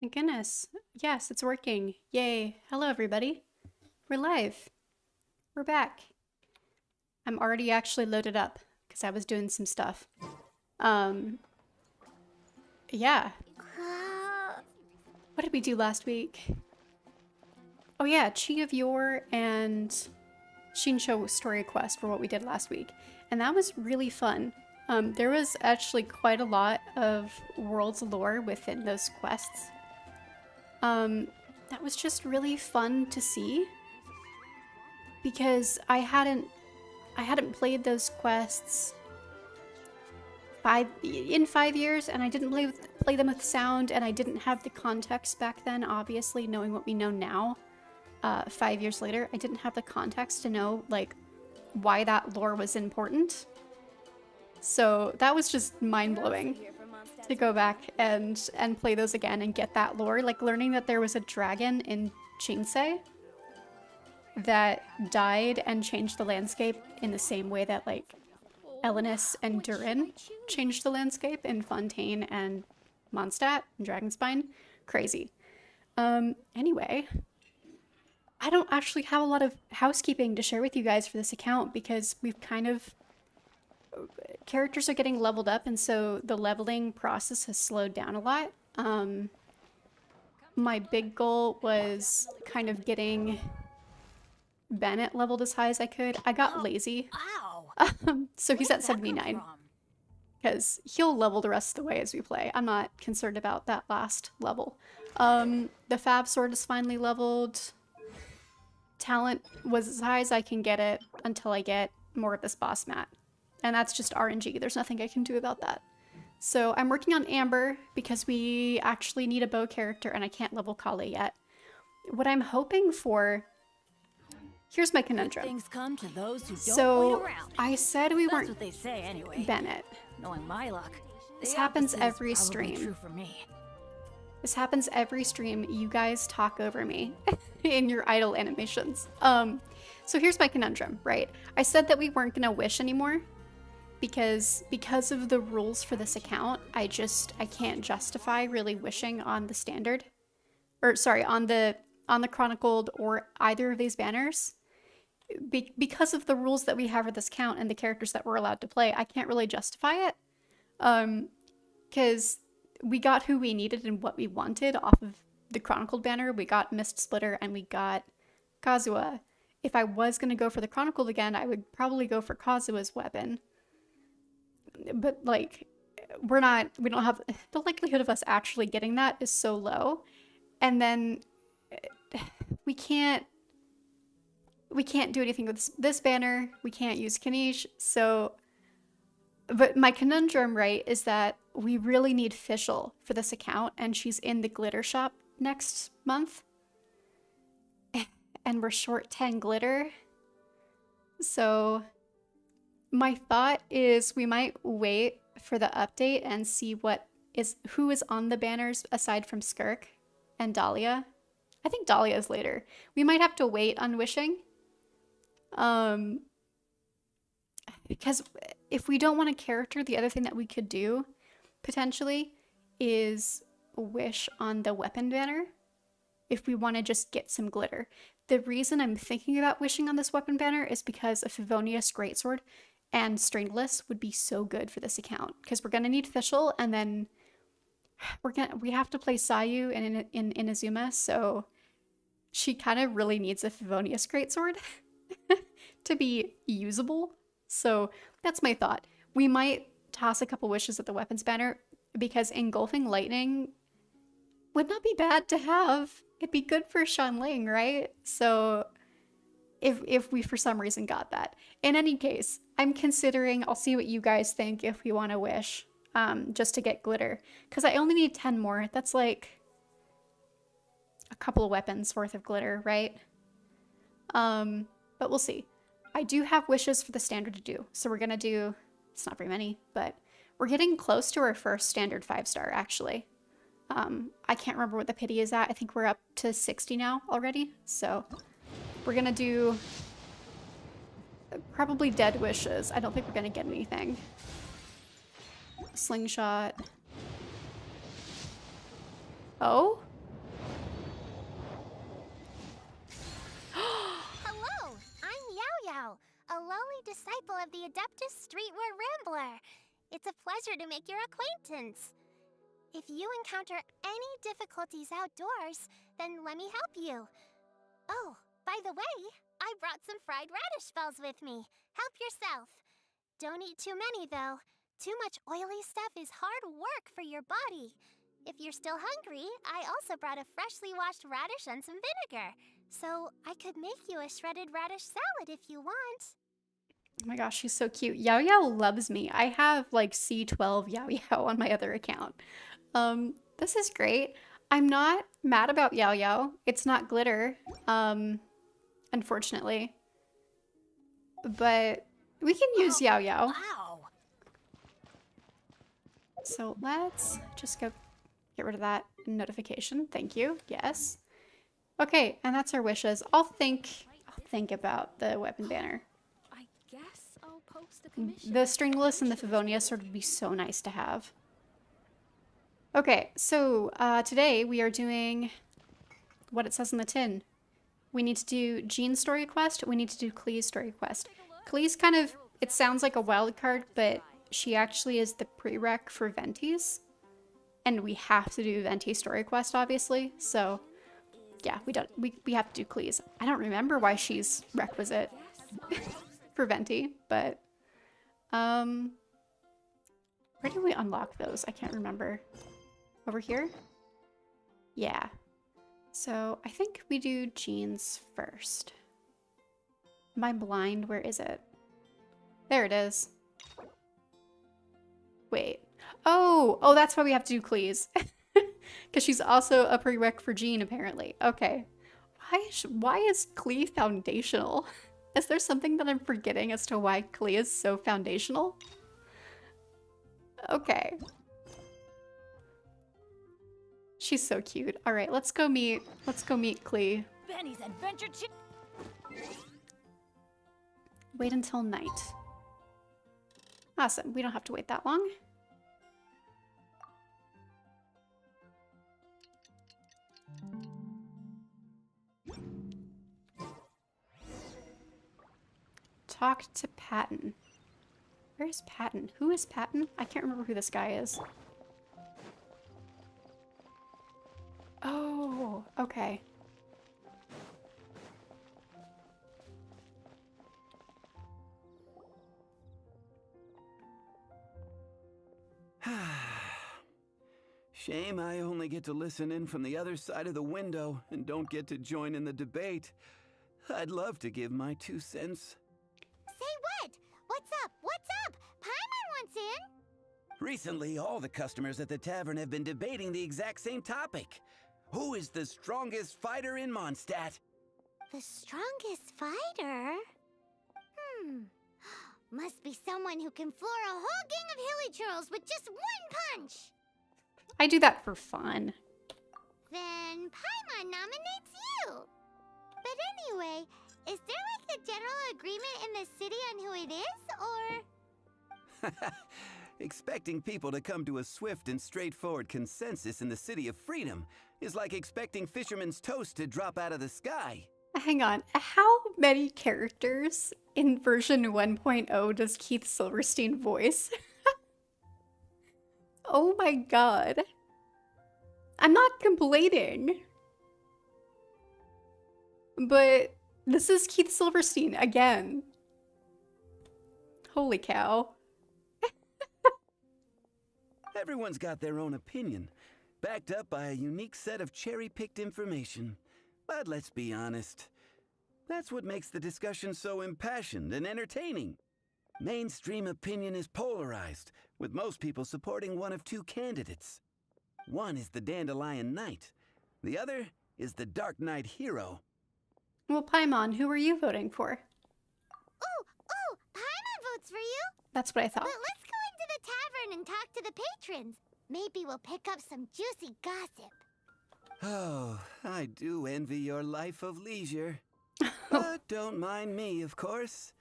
Thank goodness. Yes, it's working. Yay. Hello, everybody. We're live. We're back. I'm already actually loaded up because I was doing some stuff. Um, yeah. What did we do last week? Oh yeah, Chi of Yore and Shinsho Story Quest were what we did last week. And that was really fun. There was actually quite a lot of world's lore within those quests. That was just really fun to see because I hadn't played those quests in 5 years, and I didn't play them with sound, and I didn't have the context back then. Obviously, knowing what we know now, 5 years later, I didn't have the context to know like why that lore was important. So that was just mind-blowing to go back and play those again and get that lore. Like learning that there was a dragon in Chinsei that died and changed the landscape in the same way that like Elenus and Durin changed the landscape in Fontaine and Mondstadt and Dragonspine. Crazy. Anyway, I don't actually have a lot of housekeeping to share with you guys for this account because we've kind of characters are getting leveled up, and so the leveling process has slowed down a lot. My big goal was kind of getting Bennett leveled as high as I could. I got lazy. So he's at 79 because he'll level the rest of the way as we play. I'm not concerned about that last level. The Fab Sword is finally leveled. Talent was as high as I can get it until I get more of this boss mat. And that's just RNG. There's nothing I can do about that. So I'm working on Amber because we actually need a bow character and I can't level Klee yet. What I'm hoping for... Here's my conundrum. Things come to those who don't So wait around. I said we That's weren't what they say anyway. Bennett. Knowing my luck, This the happens opposite is every probably stream. True for me. This happens every stream. You guys talk over me in your idle animations. So here's my conundrum, right? I said that we weren't gonna wish anymore because of the rules for this account, I can't justify really wishing on the standard. Or sorry, on the chronicled or either of these banners. Because of the rules that we have for this account and the characters that we're allowed to play, I can't really justify it. Because we got who we needed and what we wanted off of the chronicled banner. We got Mist Splitter and we got Kazuha. If I was going to go for the chronicled again, I would probably go for Kazuha's weapon. But like, we don't have, the likelihood of us actually getting that is so low. And then we can't do anything with this banner. We can't use Kanish. So, but my conundrum, right, is that we really need Fischl for this account, and she's in the glitter shop next month. And we're short 10 glitter. So my thought is we might wait for the update and see who is on the banners aside from Skirk and Dahlia. I think Dahlia is later. We might have to wait on wishing. Because if we don't want a character, the other thing that we could do potentially is wish on the weapon banner if we want to just get some glitter. The reason I'm thinking about wishing on this weapon banner is because a Favonius Greatsword and Stringless would be so good for this account, because we're gonna need Fischl, and then we have to play Sayu in Inazuma, so she kind of really needs a Favonius Greatsword to be usable. So that's my thought. We might toss a couple wishes at the weapons banner because Engulfing Lightning would not be bad to have. It'd be good for Shanling, right? So if we for some reason got that. In any case, I'm considering, I'll see what you guys think if we want to wish, just to get glitter. Because I only need 10 more. That's like a couple of weapons worth of glitter, right? But we'll see. I do have wishes for the standard to do. So we're going to do, it's not very many, but we're getting close to our first standard 5-star, actually. I can't remember what the pity is at. I think we're up to 60 now already. So we're going to do probably dead wishes. I don't think we're going to get anything. Slingshot. Oh? a lowly disciple of the Adeptus Streetwear Rambler. It's a pleasure to make your acquaintance. If you encounter any difficulties outdoors, then let me help you. Oh, by the way, I brought some fried radish balls with me. Help yourself. Don't eat too many, though. Too much oily stuff is hard work for your body. If you're still hungry, I also brought a freshly washed radish and some vinegar. So I could make you a shredded radish salad if you want. Oh my gosh, she's so cute. Yao Yao loves me. I have like C12 Yao Yao on my other account. This is great. I'm not mad about Yao Yao. It's not glitter, unfortunately. But we can use Yao Yao. Wow. So let's just go get rid of that notification. Thank you. Yes. Okay, and that's our wishes. I'll think about the weapon banner. I guess I'll post the commission. The stringless and the Favonia sword would be so nice to have. Okay, so today we are doing what it says in the tin. We need to do Jean's story quest. We need to do Klee's story quest. Klee's kind of, it sounds like a wild card, but she actually is the prereq for Venti's. And we have to do Venti's story quest, obviously. So yeah, we have to do Klee's. I don't remember why she's requisite for Venti, but where do we unlock those? I can't remember. Over here? Yeah. So I think we do Jean's first. Am I blind? Where is it? There it is. Wait. Oh, that's why we have to do Klee's. Because she's also a prereq for Jean, apparently. Okay. Why is Klee foundational? Is there something that I'm forgetting as to why Klee is so foundational? Okay. She's so cute. All right, let's go meet Klee. Benny's adventure. Wait until night. Awesome. We don't have to wait that long. Talk to Patton. Where's Patton? Who is Patton? I can't remember who this guy is. Oh, okay. Shame I only get to listen in from the other side of the window and don't get to join in the debate. I'd love to give my 2 cents. Say what? What's up? What's up? Paimon wants in. Recently, all the customers at the tavern have been debating the exact same topic. Who is the strongest fighter in Mondstadt? The strongest fighter? Must be someone who can floor a whole gang of hilly churls with just one punch. I do that for fun. Then Paimon nominates you. But anyway, is there like a general agreement in the city on who it is, or? Expecting people to come to a swift and straightforward consensus in the City of Freedom is like expecting fisherman's toast to drop out of the sky. Hang on. How many characters in version 1.0 does Keith Silverstein voice? Oh my god. I'm not complaining. But this is Keith Silverstein again. Holy cow. Everyone's got their own opinion, backed up by a unique set of cherry-picked information. But let's be honest, that's what makes the discussion so impassioned and entertaining. Mainstream opinion is polarized, with most people supporting one of 2 candidates. One is the Dandelion Knight, the other is the Dark Knight Hero. Well, Paimon, who are you voting for? Ooh, Paimon votes for you. That's what I thought. But let's go into the tavern and talk to the patrons. Maybe we'll pick up some juicy gossip. Oh, I do envy your life of leisure. But don't mind me, of course.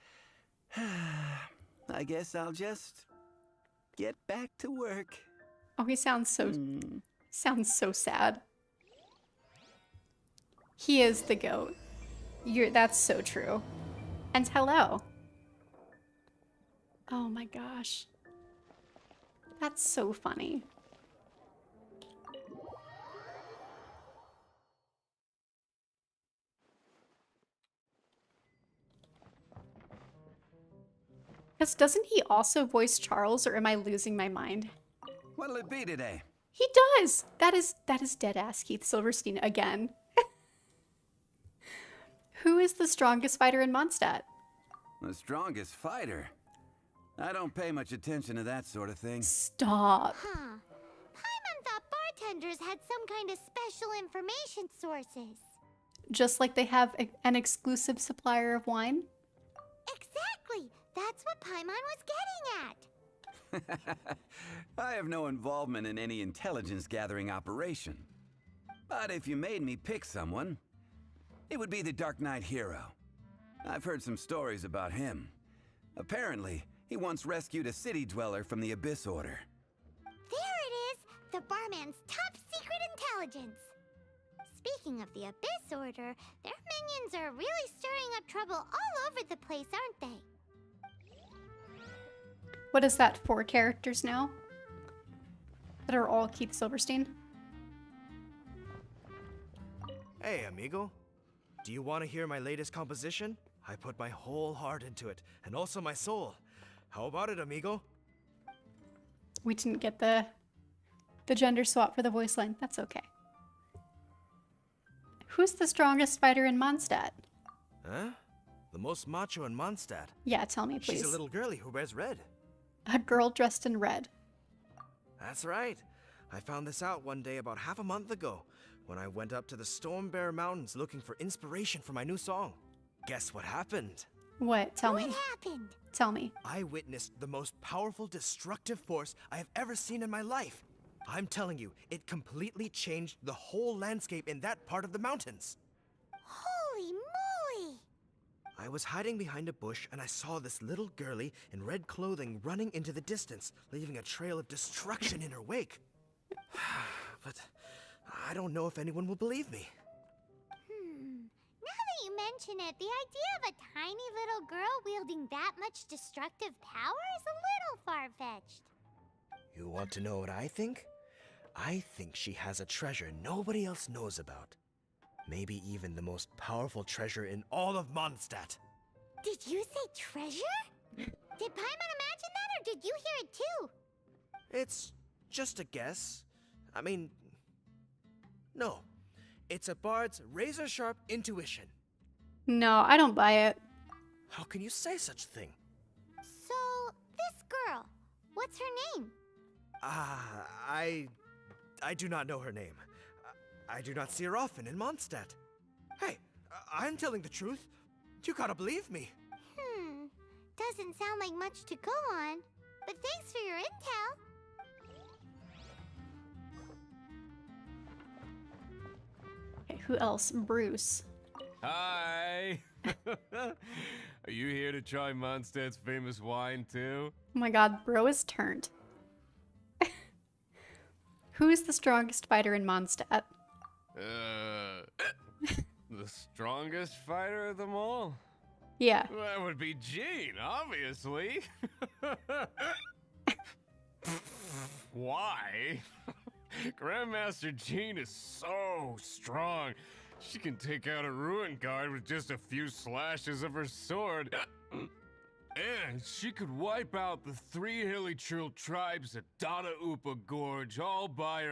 I guess I'll just get back to work. Oh, he sounds so sad. He is the goat. That's so true. And hello. Oh my gosh. That's so funny. Because doesn't he also voice Charles, or am I losing my mind? What'll it be today? He does! That is dead ass Keith Silverstein again. Who is the strongest fighter in Mondstadt? The strongest fighter? I don't pay much attention to that sort of thing. Stop. Huh. Paimon thought bartenders had some kind of special information sources. Just like they have an exclusive supplier of wine? Exactly! That's what Paimon was getting at. I have no involvement in any intelligence gathering operation. But if you made me pick someone, it would be the Dark Knight hero. I've heard some stories about him. Apparently, he once rescued a city dweller from the Abyss Order. There it is! The barman's top secret intelligence! Speaking of the Abyss Order, their minions are really stirring up trouble all over the place, aren't they? What is that, 4 characters now? That are all Keith Silverstein? Hey, amigo. Do you want to hear my latest composition? I put my whole heart into it, and also my soul. How about it, amigo? We didn't get the gender swap for the voice line. That's okay. Who's the strongest fighter in Mondstadt? Huh? The most macho in Mondstadt. Yeah, tell me, please. She's a little girlie who wears red. A girl dressed in red. That's right. I found this out one day about half a month ago, when I went up to the Stormbear Mountains looking for inspiration for my new song. Guess what happened? What? Tell me. What happened? Tell me. I witnessed the most powerful destructive force I have ever seen in my life. I'm telling you, it completely changed the whole landscape in that part of the mountains. Holy moly! I was hiding behind a bush and I saw this little girlie in red clothing running into the distance, leaving a trail of destruction in her wake. But I don't know if anyone will believe me. Now that you mention it, the idea of a tiny little girl wielding that much destructive power is a little far-fetched. You want to know what I think? I think she has a treasure nobody else knows about. Maybe even the most powerful treasure in all of Mondstadt. Did you say treasure? Did Paimon imagine that, or did you hear it too? It's just a guess. I mean, no. It's a bard's razor-sharp intuition. No, I don't buy it. How can you say such a thing? So, this girl, what's her name? I do not know her name. I do not see her often in Mondstadt. Hey, I'm telling the truth. You gotta believe me. Doesn't sound like much to go on, but thanks for your intel. Okay, who else? Bruce. Hi! Are you here to try Mondstadt's famous wine too? Oh my god, bro is turned. Who's the strongest fighter in Mondstadt? The strongest fighter of them all? Yeah. That would be Jean, obviously. Why? Grandmaster Jean is so strong. She can take out a ruin guard with just a few slashes of her sword. And she could wipe out the 3 hilly Churl tribes at Dada Upa Gorge all by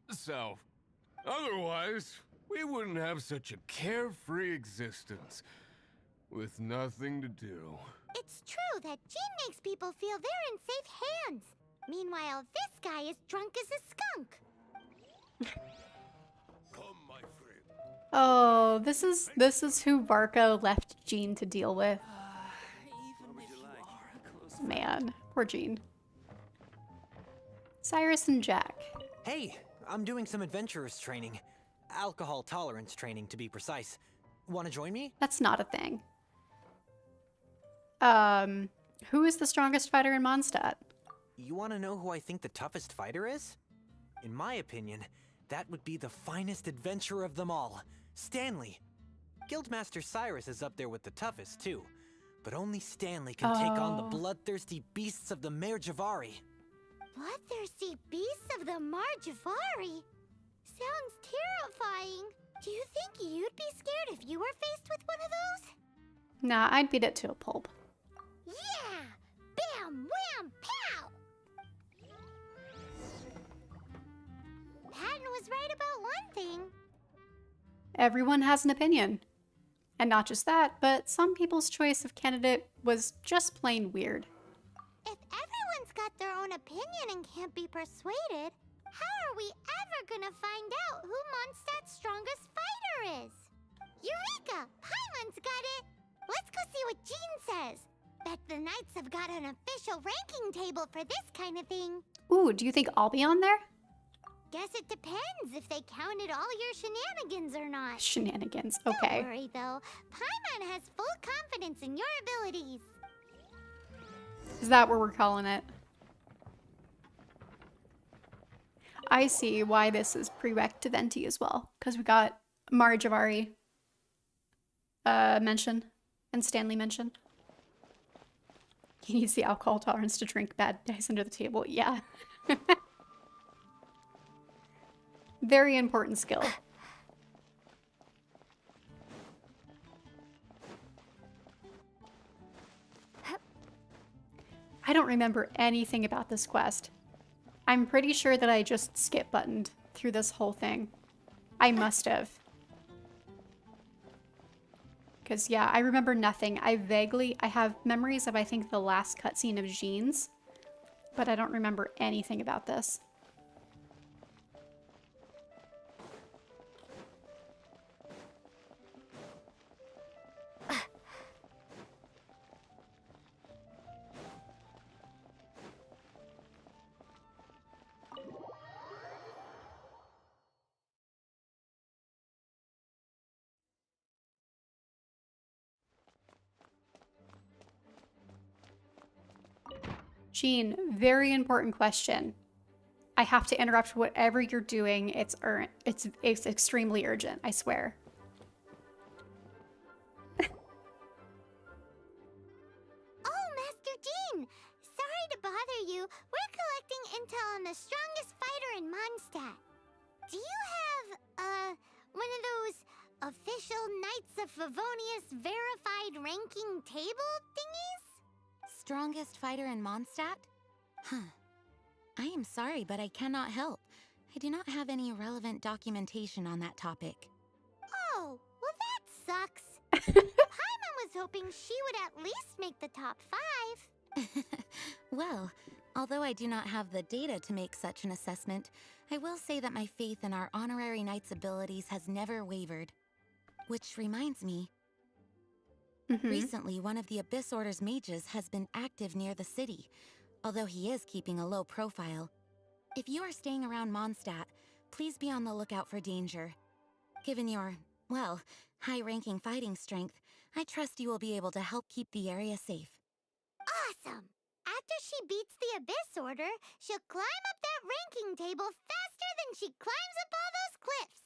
herself. Otherwise, we wouldn't have such a carefree existence with nothing to do. It's true that Jean makes people feel they're in safe hands. Meanwhile, this guy is drunk as a skunk. Come, my friend. Oh, this is who Varka left Jean to deal with. Man, poor Jean. Cyrus and Jack. Hey, I'm doing some adventurers training. Alcohol tolerance training, to be precise. Want to join me? That's not a thing. Who is the strongest fighter in Mondstadt? You want to know who I think the toughest fighter is? In my opinion, that would be the finest adventurer of them all, Stanley. Guildmaster Cyrus is up there with the toughest, too. but only Stanley can take on the Oh. bloodthirsty beasts of the Mare Javari. Bloodthirsty beasts of the Marjavari? Sounds terrifying. Do you think you'd be scared if you were faced with one of those? Nah, I'd beat it to a pulp. Yeah! Bam! Wham! Pow! Patton was right about one thing. Everyone has an opinion. And not just that, but some people's choice of candidate was just plain weird. If everyone's got their own opinion and can't be persuaded, how are we ever gonna find out who Mondstadt's strongest fighter is? Eureka! Paimon's got it! Let's go see what Jean says. Bet the Knights have got an official ranking table for this kind of thing. Ooh, do you think I'll be on there? Guess it depends if they counted all your shenanigans or not. Shenanigans, Don't okay. worry though, Paimon has full confidence in your abilities. Is that what we're calling it? I see why this is prereq to Venti as well, because we got Marjavari mention and Stanley mention. He needs the alcohol tolerance to drink bad guys under the table. Yeah. Very important skill. I don't remember anything about this quest. I'm pretty sure that I just skip buttoned through this whole thing. I must have. Because, yeah, I remember nothing. I have memories of, I think, the last cutscene of Jean's, but I don't remember anything about this. Jean, very important question. I have to interrupt whatever you're doing. It's extremely urgent, I swear. Oh, Master Jean! Sorry to bother you. We're collecting intel on the strongest fighter in Mondstadt. Do you have, one of those official Knights of Favonius verified ranking table thingies? Strongest fighter in Mondstadt? Huh. I am sorry, but I cannot help. I do not have any relevant documentation on that topic. Oh, well that sucks. Paimon was hoping she would at least make the top 5. Well, although I do not have the data to make such an assessment, I will say that my faith in our honorary knight's abilities has never wavered. Which reminds me, recently one of the Abyss Order's mages has been active near the city, although he is keeping a low profile. If you are staying around Mondstadt, please be on the lookout for danger. Given your, well, high-ranking fighting strength, I trust you will be able to help keep the area safe. Awesome! After she beats the Abyss Order, she'll climb up that ranking table faster than she climbs up all those cliffs.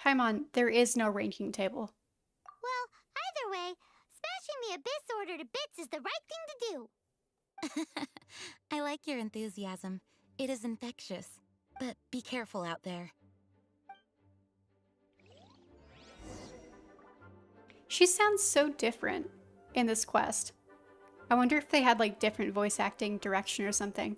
Paimon, there is no ranking table. Well, either way, smashing the Abyss Order to bits is the right thing to do. I like your enthusiasm. It is infectious. But be careful out there. She sounds so different in this quest. I wonder if they had like different voice acting direction or something.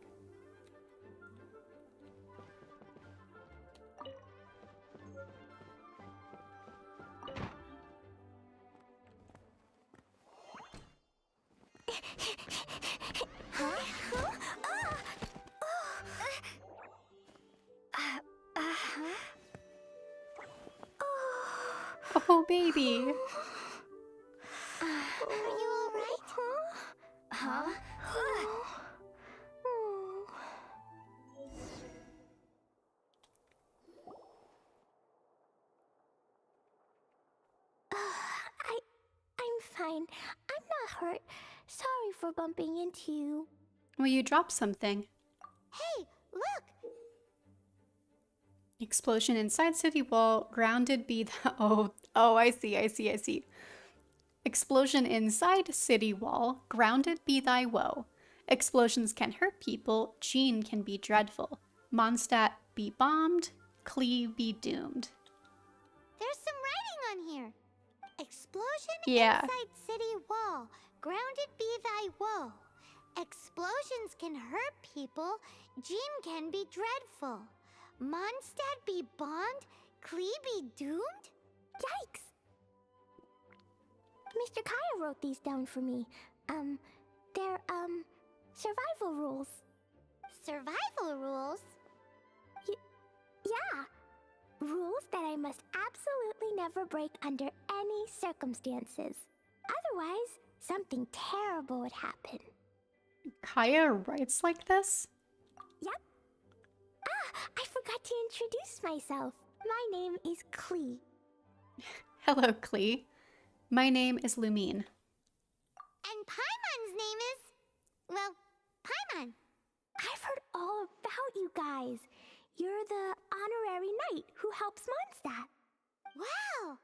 Oh, baby. Are you all right? Huh? I'm fine. I'm not hurt. Sorry for bumping into you. Well, you dropped something. Hey, look! Explosion inside city wall. Grounded be the... Oh, I see. Explosion inside city wall, grounded be thy woe. Explosions can hurt people, Jean can be dreadful. Mondstadt be bombed, Klee be doomed. There's some writing on here. Explosion Yeah. inside city wall. Grounded be thy woe. Explosions can hurt people. Jean can be dreadful. Mondstadt be bombed. Klee be doomed? Yikes! Mr. Kaya wrote these down for me. They're, survival rules. Survival rules? Yeah. Rules that I must absolutely never break under any circumstances. Otherwise, something terrible would happen. Kaya writes like this? Yep. Ah, I forgot to introduce myself. My name is Klee. Hello, Klee. My name is Lumine. And Paimon's name is... well, Paimon. I've heard all about you guys. You're the honorary knight who helps Mondstadt. Wow!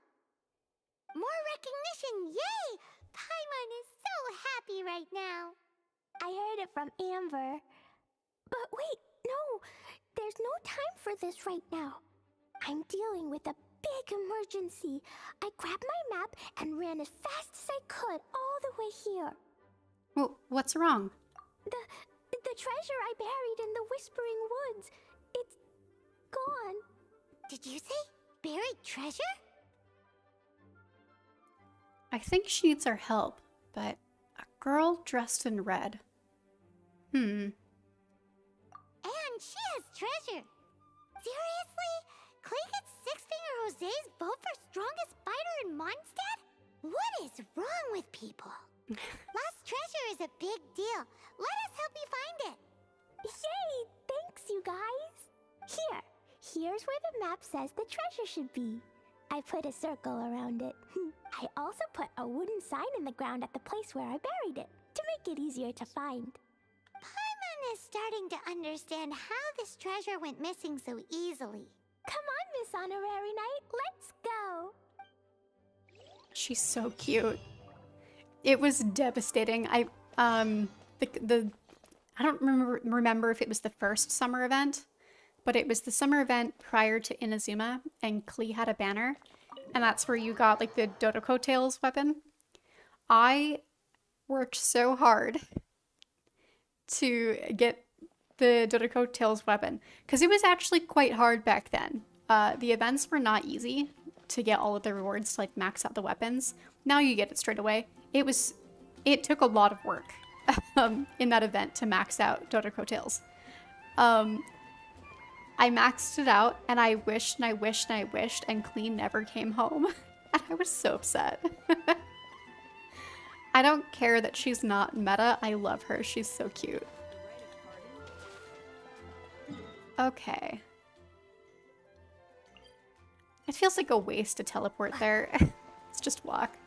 More recognition, yay! Paimon is so happy right now. I heard it from Amber. But wait, no! There's no time for this right now. I'm dealing with a big emergency. I grabbed my map and ran as fast as I could all the way here. Well, what's wrong? The treasure I buried in the Whispering Woods. It's gone. Did you say buried treasure? I think she needs our help, but a girl dressed in red. And she has treasure. Seriously? Klee gets Six-Finger Jose's vote for strongest fighter in Mondstadt? What is wrong with people? Lost treasure is a big deal. Let us help you find it. Yay! Thanks, you guys. Here's where the map says the treasure should be. I put a circle around it. I also put a wooden sign in the ground at the place where I buried it, to make it easier to find. Paimon is starting to understand how this treasure went missing so easily. Come on, Miss Honorary Knight, let's go! She's so cute. It was devastating. I don't remember if it was the first summer event, but it was the summer event prior to Inazuma, and Klee had a banner, and that's where you got like the Dodo Coattails weapon. I worked so hard to get the Dodo Coattails weapon because it was actually quite hard back then. The events were not easy to get all of the rewards to like max out the weapons. Now you get it straight away. It took a lot of work in that event to max out Dodo Coattails. I maxed it out and I wished and I wished and I wished and Klee never came home. And I was so upset. I don't care that she's not meta. I love her. She's so cute. Okay. It feels like a waste to teleport there. Let's just walk.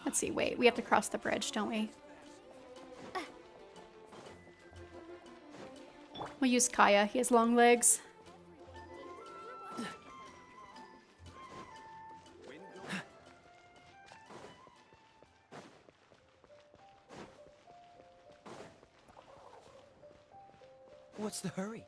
Let's see, wait, we have to cross the bridge, don't we? We'll use Kaya, he has long legs. What's the hurry?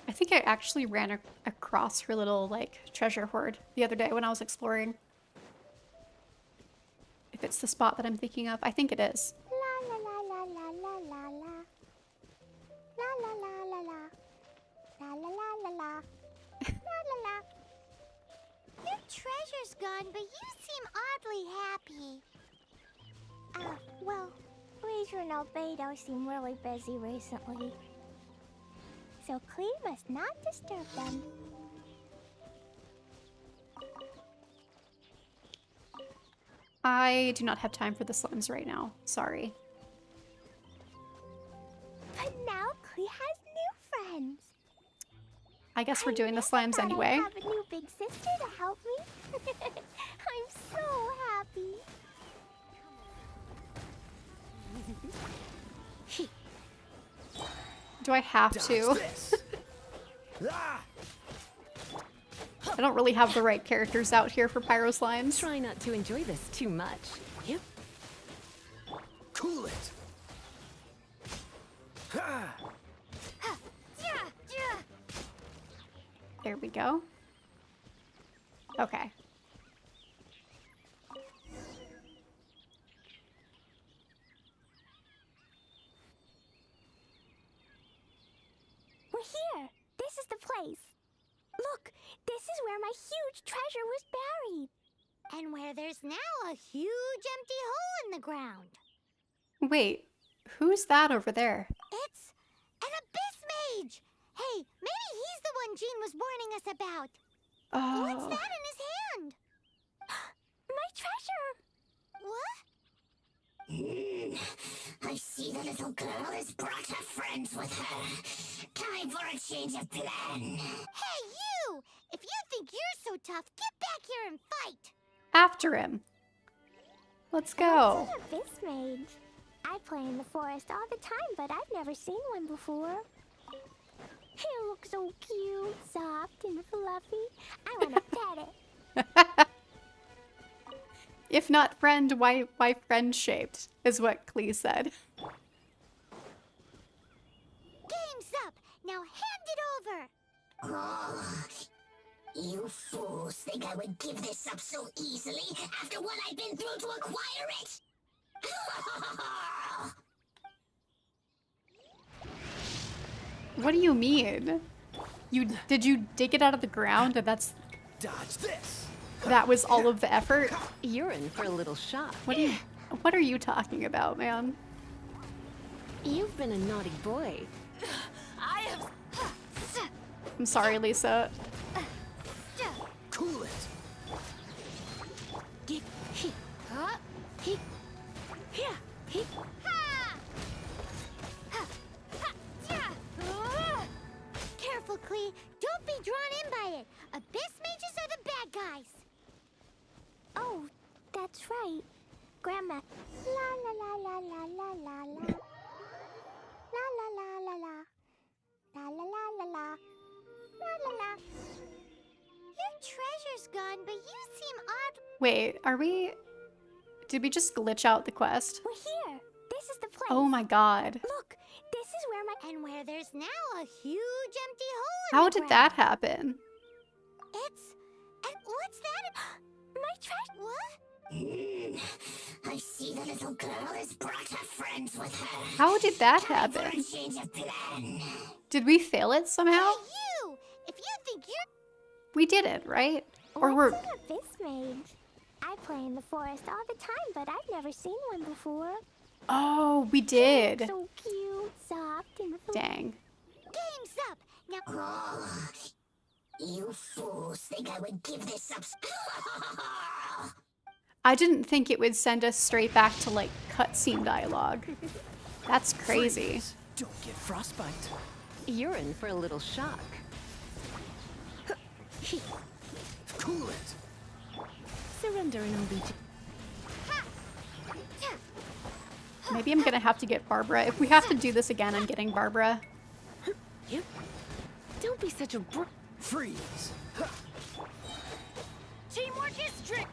I think I actually ran across her little, like, treasure hoard the other day when I was exploring. If it's the spot that I'm thinking of, I think it is. La la la la la la la la. La la la la la. La la la la la. La la la. Your treasure's gone, but you seem oddly happy. Well, Leisure and Albedo seem really busy recently. So Klee must not disturb them. I do not have time for the slimes right now. Sorry. But now Klee has new friends. I guess we're doing the never slimes thought anyway. I'd have a new big sister to help me. I'm so happy. Do I have to? I don't really have the right characters out here for pyro slimes. Try not to enjoy this too much. Yep. Cool it. There we go. Okay. We're here. This is the place. Look, this is where my huge treasure was buried. And where there's now a huge empty hole in the ground. Wait, who's that over there? It's an abyss mage. Hey, maybe he's the one Jean was warning us about. What's Oh, that in his hand? My treasure. What? I see the little girl has brought her friends with her. Time for a change of plan. Hey, you! If you think you're so tough, get back here and fight. after him. Let's go. What's an abyss mage? I play in the forest all the time, but I've never seen one before. He looks so cute, soft, and fluffy. I want to pet it. If not friend, why friend-shaped, is what Klee said. Game's up. Now hand it over. Oh, you fools think I would give this up so easily after what I've been through to acquire it? What do you mean? Did you dig it out of the ground and Dodge this. that was all of the effort? You're in for a little shock. What are you talking about, man? You've been a naughty boy. I'm sorry, Lisa. Cool it. Careful, Klee. Don't be drawn in by it. Abyss mages are the bad guys. Oh, that's right. Grandma. La la la la la la la la. La la la la la. La la la la la. La la la. Your treasure's gone, but you seem odd. Wait, did we just glitch out the quest? We're here. This is the place. Oh my god. Look, this is where and where there's now a huge empty hole in How the did that ground. happen? And what's that? My treasure. What? I see the little girl has brought her friends with her. How did that Time for happen? a change of plan. Did we fail it somehow? Hey, you! If you think you're We did it, right? Or we're... What's an abyss mage? I play in the forest all the time, but I've never seen one before. Oh, we did. So cute, soft, and Dang. Game's up. Now. Oh, you fools think I would give this up? I didn't think it would send us straight back to, like, cutscene dialogue. That's crazy. Don't get frostbite. You're in for a little shock. Cool it. Surrender and I'll lead you. Maybe I'm gonna have to get Barbara. If we have to do this again, I'm getting Barbara. Yep. Don't be such a Freeze. Teamwork is strict.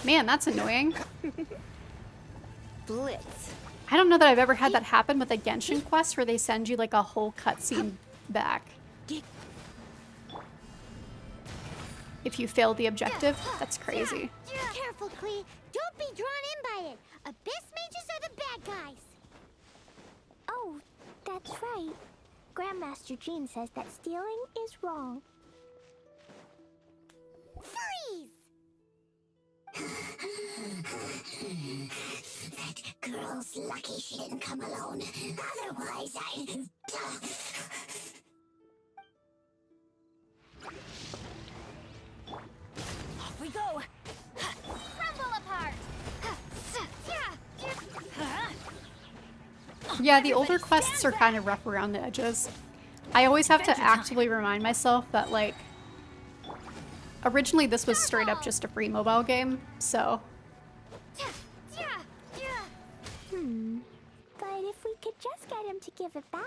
Man, that's annoying. Blitz. I don't know that I've ever had that happen with a Genshin quest where they send you, like, a whole cutscene back. If you fail the objective, that's crazy. Careful, Klee. Don't be drawn in by it. Abyss mages are the bad guys. Oh, that's right. Grandmaster Jean says that stealing is wrong. Freeze! That girl's lucky she didn't come alone. Otherwise, I'd... Off we go. Crumble apart! Yeah, the older quests are kind of rough around the edges. I always have to actively remind myself that, like, originally this was straight up just a free mobile game, so... But if If we could just get him to give it back.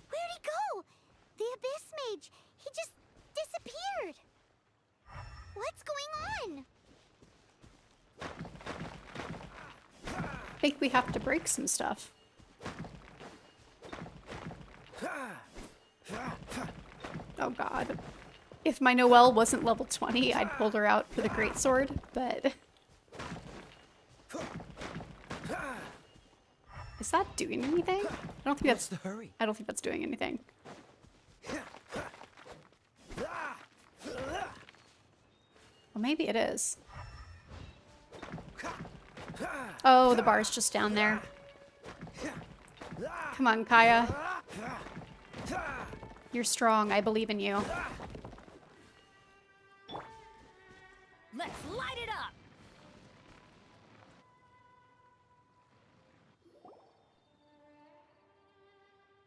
Where'd he go? The Abyss Mage. He just disappeared. What's going on? I think we have to break some stuff. Oh god. If my Noelle wasn't level 20, I'd pull her out for the greatsword, but... Is that doing anything? I don't think What's that's... the hurry? I don't think that's doing anything. Well, maybe it is. Oh, the bar's just down there. Come on, Kaya. You're strong. I believe in you. Let's light it up!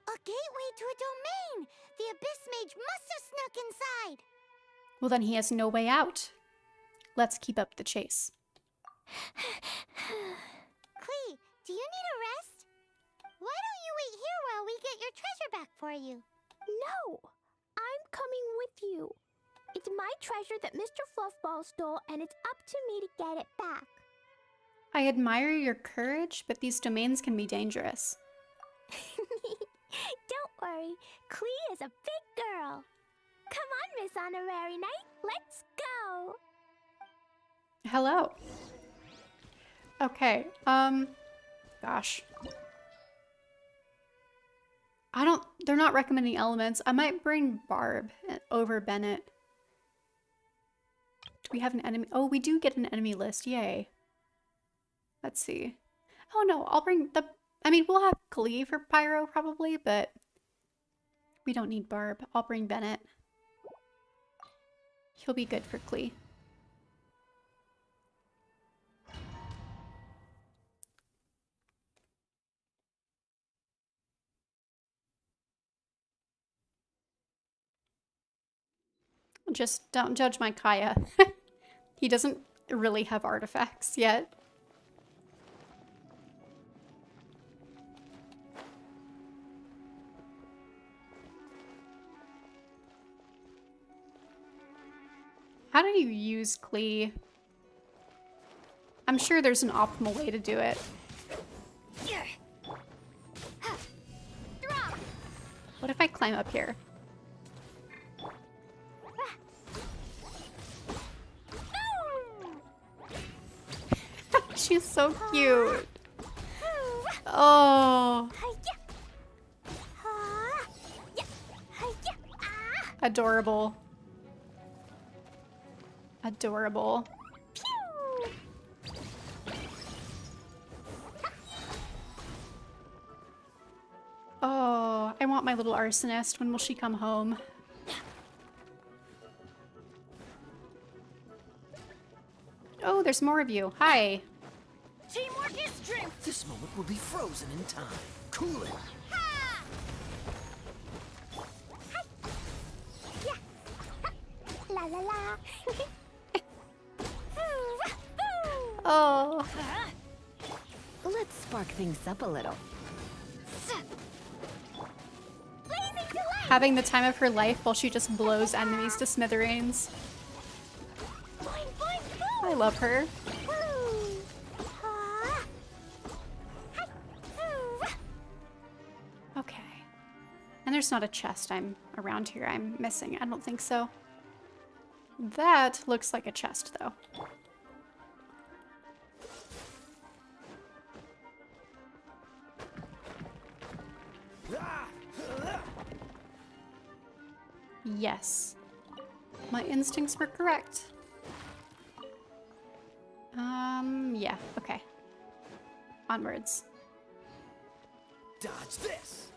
A gateway to a domain! The Abyss Mage must have snuck inside! Well, then he has no way out. Let's keep up the chase. Klee, do you need a rest? Why don't you wait here while we get your treasure back for you? No! I'm coming with you. It's my treasure that Mr. Fluffball stole, and it's up to me to get it back. I admire your courage, but these domains can be dangerous. Don't worry, Klee is a big girl. Come on, Miss Honorary Knight, let's go! Hello. Okay, gosh. They're not recommending elements. I might bring Barb over Bennett. Do we have an enemy? Oh, we do get an enemy list, yay. Let's see. Oh no, I'll bring the, I mean, we'll have Klee for Pyro probably, but we don't need Barb. I'll bring Bennett. He'll be good for Klee. Just don't judge my Kaya. He doesn't really have artifacts yet. How do you use Klee? I'm sure there's an optimal way to do it. What if I climb up here? She's so cute. Oh. Adorable. Adorable. Oh, I want my little arsonist. When will she come home? Oh, there's more of you. Hi. Teamwork is strength! This moment will be frozen in time. Cool it. La la la. Oh. Let's spark things up a little. Having the time of her life while she just blows enemies to smithereens. I love her. Okay. And there's not a chest around here I'm missing. I don't think so. That looks like a chest, though. Yes. My instincts were correct. Yeah, okay. Onwards. Dodge this!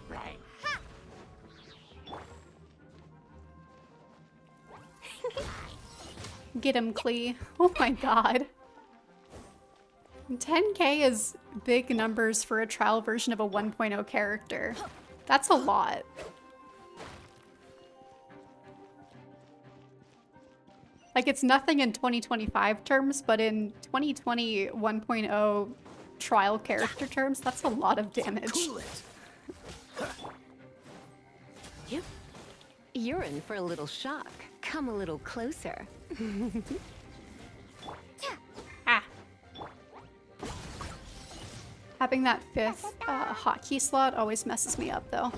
Right. Get him, Klee. Oh my god. 10K is big numbers for a trial version of a 1.0 character. That's a lot. Like, it's nothing in 2025 terms, but in 2020 1.0 trial character terms, that's a lot of damage. Cool it. Yep. You're in for a little shock. Come a little closer. Ah. Having that 5th hotkey slot always messes me up, though.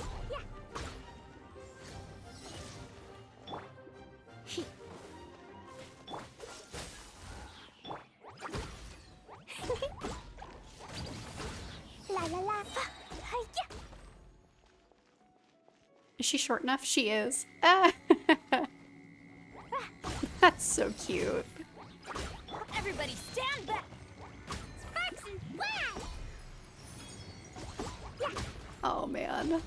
La la la. Hi-ya. Is she short enough? She is. Ah. That's so cute. Everybody stand back. Sparks and flash. Oh, man.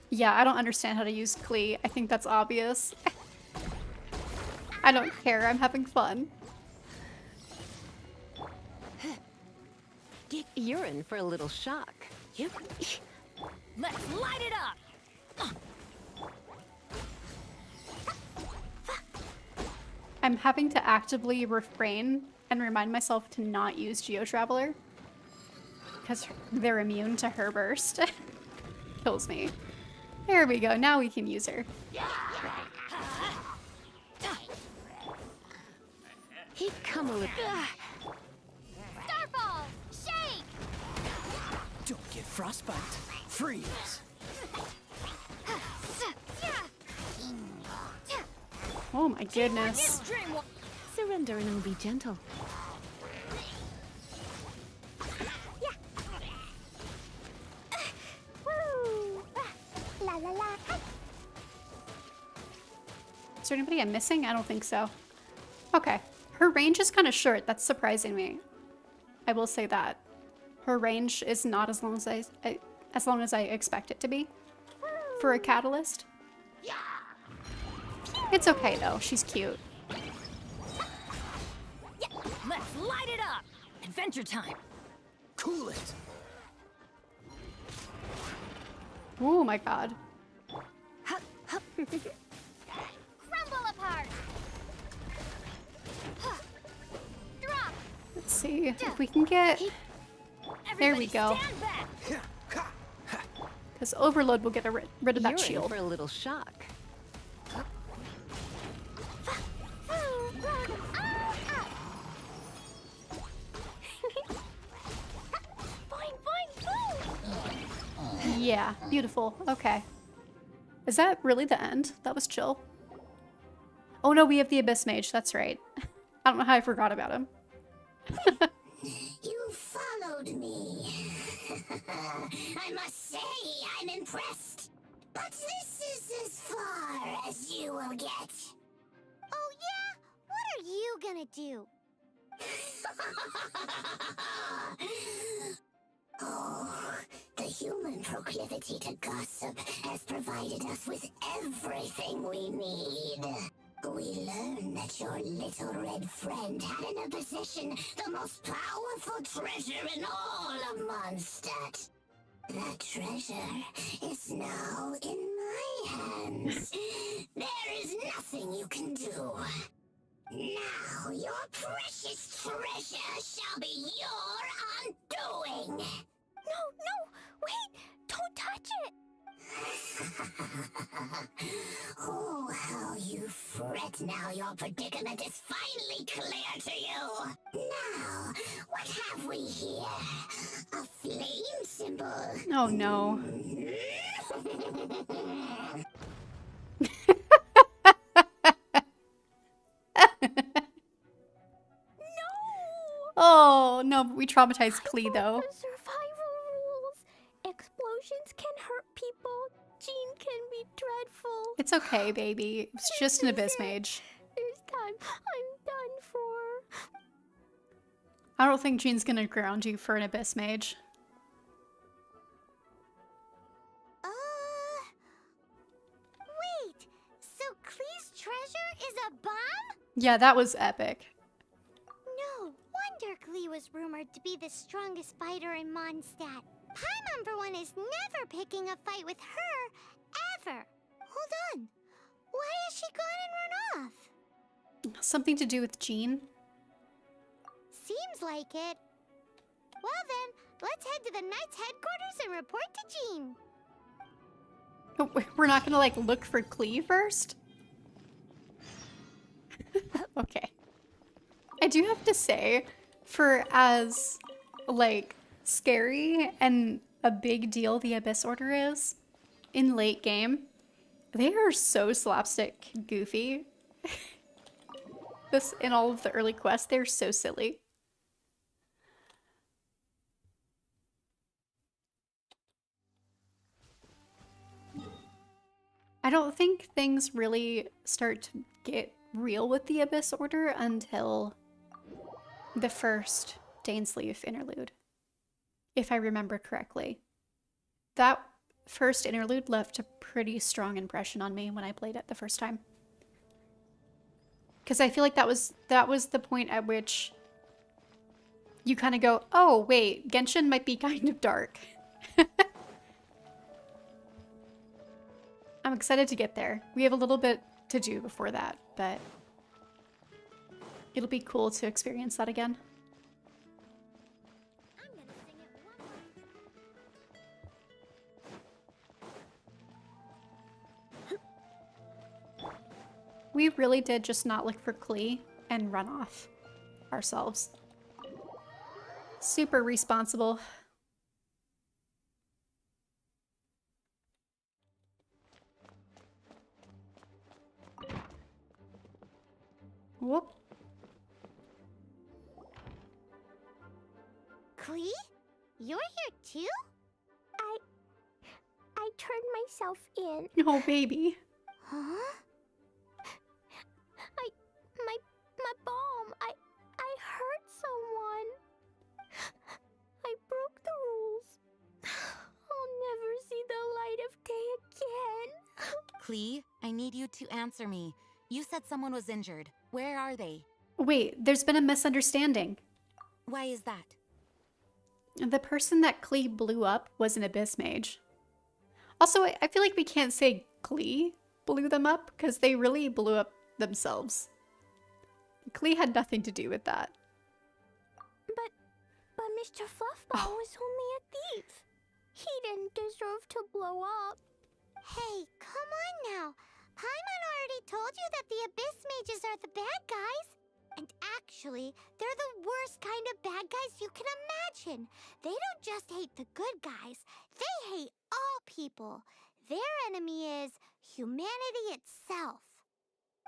Yeah, I don't understand how to use Klee. I think that's obvious. I don't care. I'm having fun. You're in for a little shock. Yep. Let's light it up. I'm having to actively refrain and remind myself to not use Geo-Traveler. Because they're immune to her burst. Kills me. There we go. Now we can use her. He come a little. Starfall! Shake! Don't get frostbite. Freeze. Oh my goodness. Surrender and I'll be gentle. Woo. La la la. Is there anybody I'm missing? I don't think so. Okay. Her range is kind of short. That's surprising me. I will say that. Her range is not as long as I expect it to be for a catalyst. It's okay though. She's cute. Let's light it up. Adventure time. Cool it. Oh my god. Crumble apart! Drop! Let's see if we can get... There we go. Stand back. Because Overload will get rid of that You're in shield. for a little shock. Boing, boing, boom. Yeah, beautiful. Okay. Is that really the end? That was chill. Oh no, we have the Abyss Mage. That's right. I don't know how I forgot about him. You followed me. I must say, I'm impressed. But this is as far as you will get. Oh yeah? What are you gonna do? Oh, the human proclivity to gossip has provided us with everything we need. We learned that your little red friend had in her possession the most powerful treasure in all of Mondstadt. That treasure is now in my hands. There is nothing you can do. Now your precious treasure shall be your undoing. No, no, wait. Don't touch it. Oh, how you fret now your predicament is finally clear to you. Now, what have we here? A flame symbol. Oh no. Oh no, but we traumatized Klee though. The survival rules. Explosions can hurt people. Jean can be dreadful. It's okay, baby. It's just an Abyss Mage. This time, I'm done for. I don't think Jean's gonna ground you for an Abyss Mage. Wait, so Klee's treasure is a bomb? Yeah, that was epic. rumored to be the strongest fighter in Mondstadt. Paimon, for one, is never picking a fight with her, ever. Hold on. Why has she gone and run off? Something to do with Jean? Seems like it. Well then, let's head to the Knight's headquarters and report to Jean. We're not gonna, like, look for Klee first? Okay. I do have to say, for as, like, scary and a big deal the Abyss Order is in late game, they are so slapstick goofy. This, in all of the early quests, they're so silly. I don't think things really start to get real with the Abyss Order until the first Dainsleif interlude, if I remember correctly. That first interlude left a pretty strong impression on me when I played it the first time. Because I feel like that was the point at which you kind of go, oh wait, Genshin might be kind of dark. I'm excited to get there. We have a little bit to do before that, but it'll be cool to experience that again. We really did just not look for Klee and run off ourselves. Super responsible. Whoop. Klee? You're here too? I turned myself in. Oh, baby. Huh? My bomb. I hurt someone. I broke the rules. I'll never see the light of day again. Klee, I need you to answer me. You said someone was injured. Where are they? Wait, there's been a misunderstanding. Why is that? The person that Klee blew up was an Abyss Mage. Also, I feel like we can't say Klee blew them up, because they really blew up themselves. Klee had nothing to do with that. But Mr. Fluffball was only a thief. He didn't deserve to blow up. Hey, come on now. Paimon already told you that the Abyss Mages are the bad guys. And actually, they're the worst kind of bad guys you can imagine. They don't just hate the good guys, they hate all people. Their enemy is humanity itself.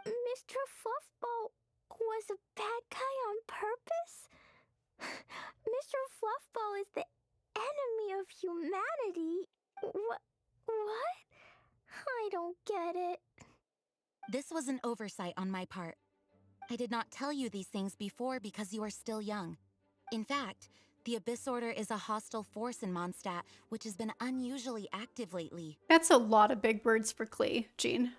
Mr. Fluffball was a bad guy on purpose? Mr. Fluffball is the enemy of humanity? What? I don't get it. This was an oversight on my part. I did not tell you these things before because you are still young. In fact, the Abyss Order is a hostile force in Mondstadt, which has been unusually active lately. That's a lot of big words for Klee, Jean.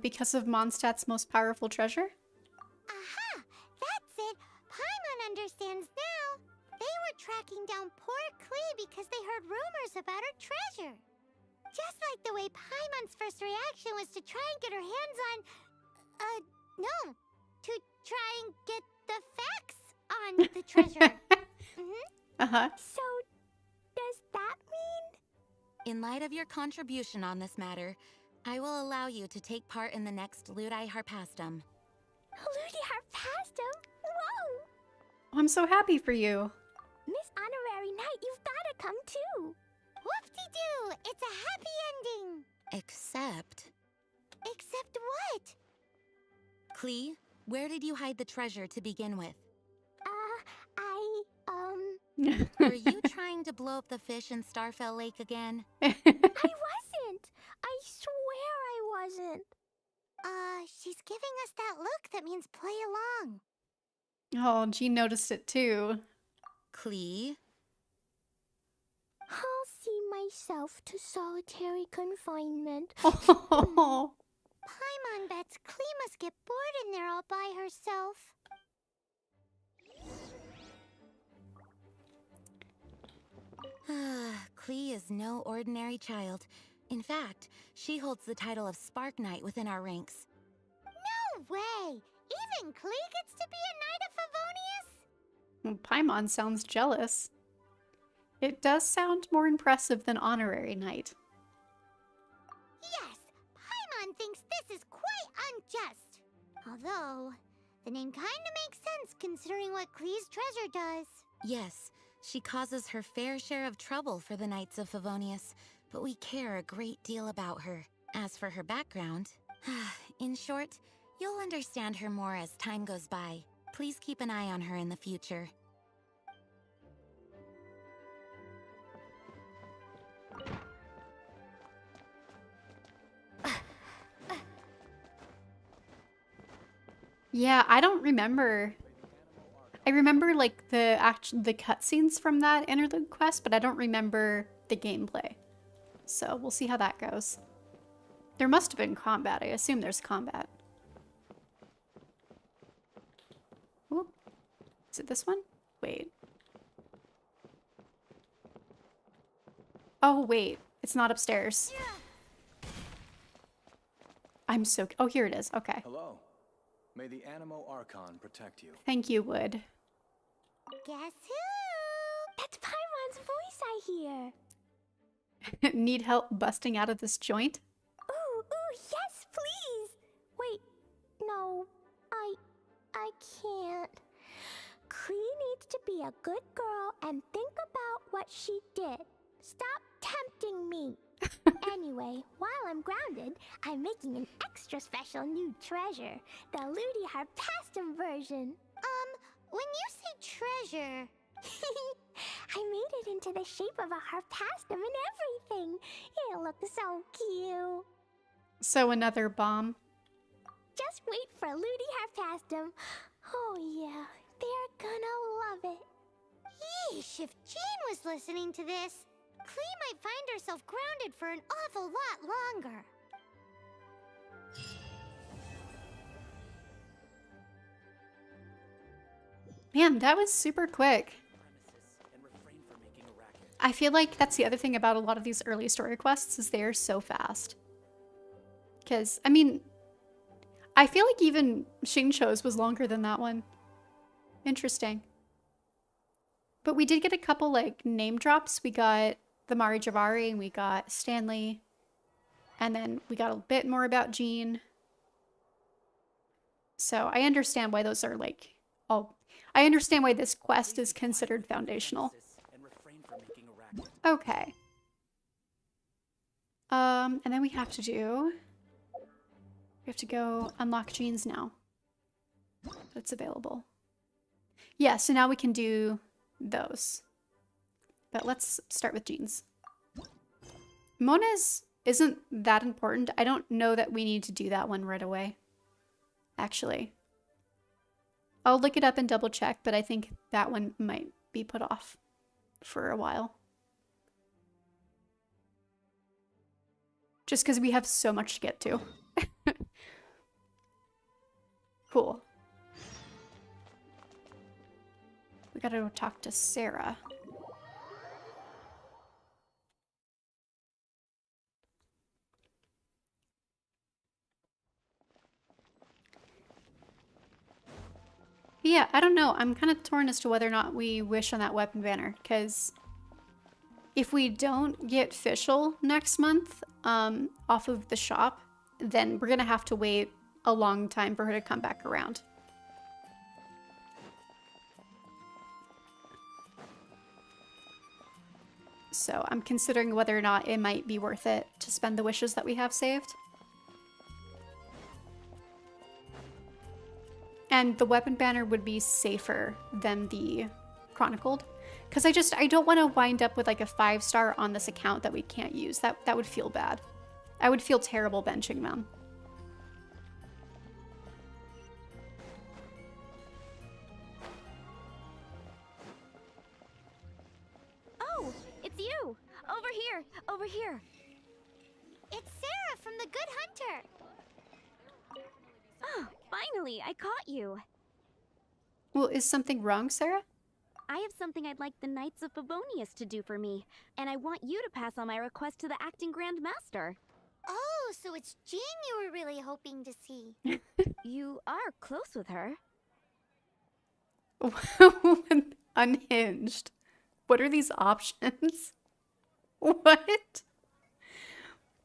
Because of Mondstadt's most powerful treasure? Aha! That's it! Paimon understands now. They were tracking down poor Klee because they heard rumors about her treasure. Just like the way Paimon's first reaction was to try and get her hands on... no. To try and get the facts on the treasure. Uh-huh. So, does that mean? In light of your contribution on this matter, I will allow you to take part in the next Ludi Harpastum. Ludi Harpastum? Whoa! I'm so happy for you. Miss Honorary Knight, you've gotta come too. Whoop-de-doo! It's a happy ending! Except... Except what? Klee, where did you hide the treasure to begin with? Were you trying to blow up the fish in Starfell Lake again? I wasn't! I swear I wasn't. She's giving us that look that means play along. Oh, Jean noticed it too. Klee? I'll see myself to solitary confinement. Oh. Paimon bets Klee must get bored in there all by herself. Klee is no ordinary child. In fact, she holds the title of Spark Knight within our ranks. No way! Even Klee gets to be a Knight of Favonius? Well, Paimon sounds jealous. It does sound more impressive than Honorary Knight. Yes, Paimon thinks this is quite unjust. Although, the name kinda makes sense considering what Klee's treasure does. Yes, she causes her fair share of trouble for the Knights of Favonius, but we care a great deal about her. As for her background, in short, you'll understand her more as time goes by. Please keep an eye on her in the future. Yeah, I don't remember. I remember like the cutscenes from that interlude quest, but I don't remember the gameplay. So we'll see how that goes. There must have been combat. I assume there's combat. Ooh. Is it this one? Wait. Oh, wait. It's not upstairs. I'm so... Oh, here it is. Okay. Hello. May the Animo Archon protect you. Thank you, Wood. Guess who? That's Paimon's voice I hear. Need help busting out of this joint? Ooh, yes, please. Wait, no, I can't. Klee needs to be a good girl and think about what she did. Stop tempting me. Anyway, while I'm grounded, I'm making an extra special new treasure, the Ludi Harpastum version. When you say treasure... I made it into the shape of a harpastum and everything. It'll look so cute. So another bomb. Just wait for Ludi Harpastum. Oh yeah, they're gonna love it. Yeesh, if Jean was listening to this, Klee might find herself grounded for an awful lot longer. Man, that was super quick. I feel like that's the other thing about a lot of these early story quests is they're so fast. Because, I mean, I feel like even Xingqiu's was longer than that one. Interesting. But we did get a couple, like, name drops. We got the Mari Javari and we got Stanley. And then we got a bit more about Jean. So I understand why those are, like, all... I understand why this quest is considered foundational. Okay. And then we have to go unlock Jean's now. That's available. Yeah, so now we can do those. But let's start with Jean's. Mona's isn't that important. I don't know that we need to do that one right away. Actually. I'll look it up and double check, but I think that one might be put off for a while. Just because we have so much to get to. Cool. We gotta go talk to Sarah. Yeah, I don't know. I'm kind of torn as to whether or not we wish on that weapon banner, because if we don't get Fischl next month off of the shop, then we're going to have to wait a long time for her to come back around. So I'm considering whether or not it might be worth it to spend the wishes that we have saved. And the weapon banner would be safer than the chronicled. Because I don't want to wind up with like a 5-star on this account that we can't use. That would feel bad. I would feel terrible benching them. Oh, it's you! Over here! It's Sarah from the Good Hunter! Oh, finally, I caught you. Well, is something wrong, Sarah? I have something I'd like the Knights of Favonius to do for me, and I want you to pass on my request to the acting Grand Master. Oh, so it's Jean you were really hoping to see. You are close with her. Unhinged. What are these options? What?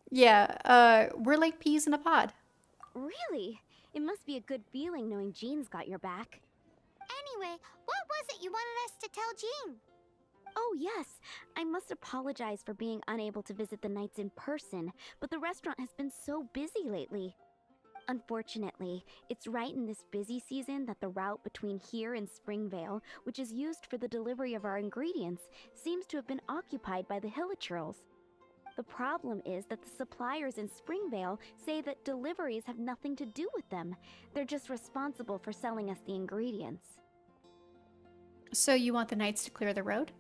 Yeah, we're like peas in a pod. Really? It must be a good feeling knowing Jean's got your back. Anyway, what was it you wanted us to tell Jean? Oh, yes. I must apologize for being unable to visit the Knights in person, but the restaurant has been so busy lately. Unfortunately, it's right in this busy season that the route between here and Springvale, which is used for the delivery of our ingredients, seems to have been occupied by the Hilichurls. The problem is that the suppliers in Springvale say that deliveries have nothing to do with them. They're just responsible for selling us the ingredients. So you want the Knights to clear the road?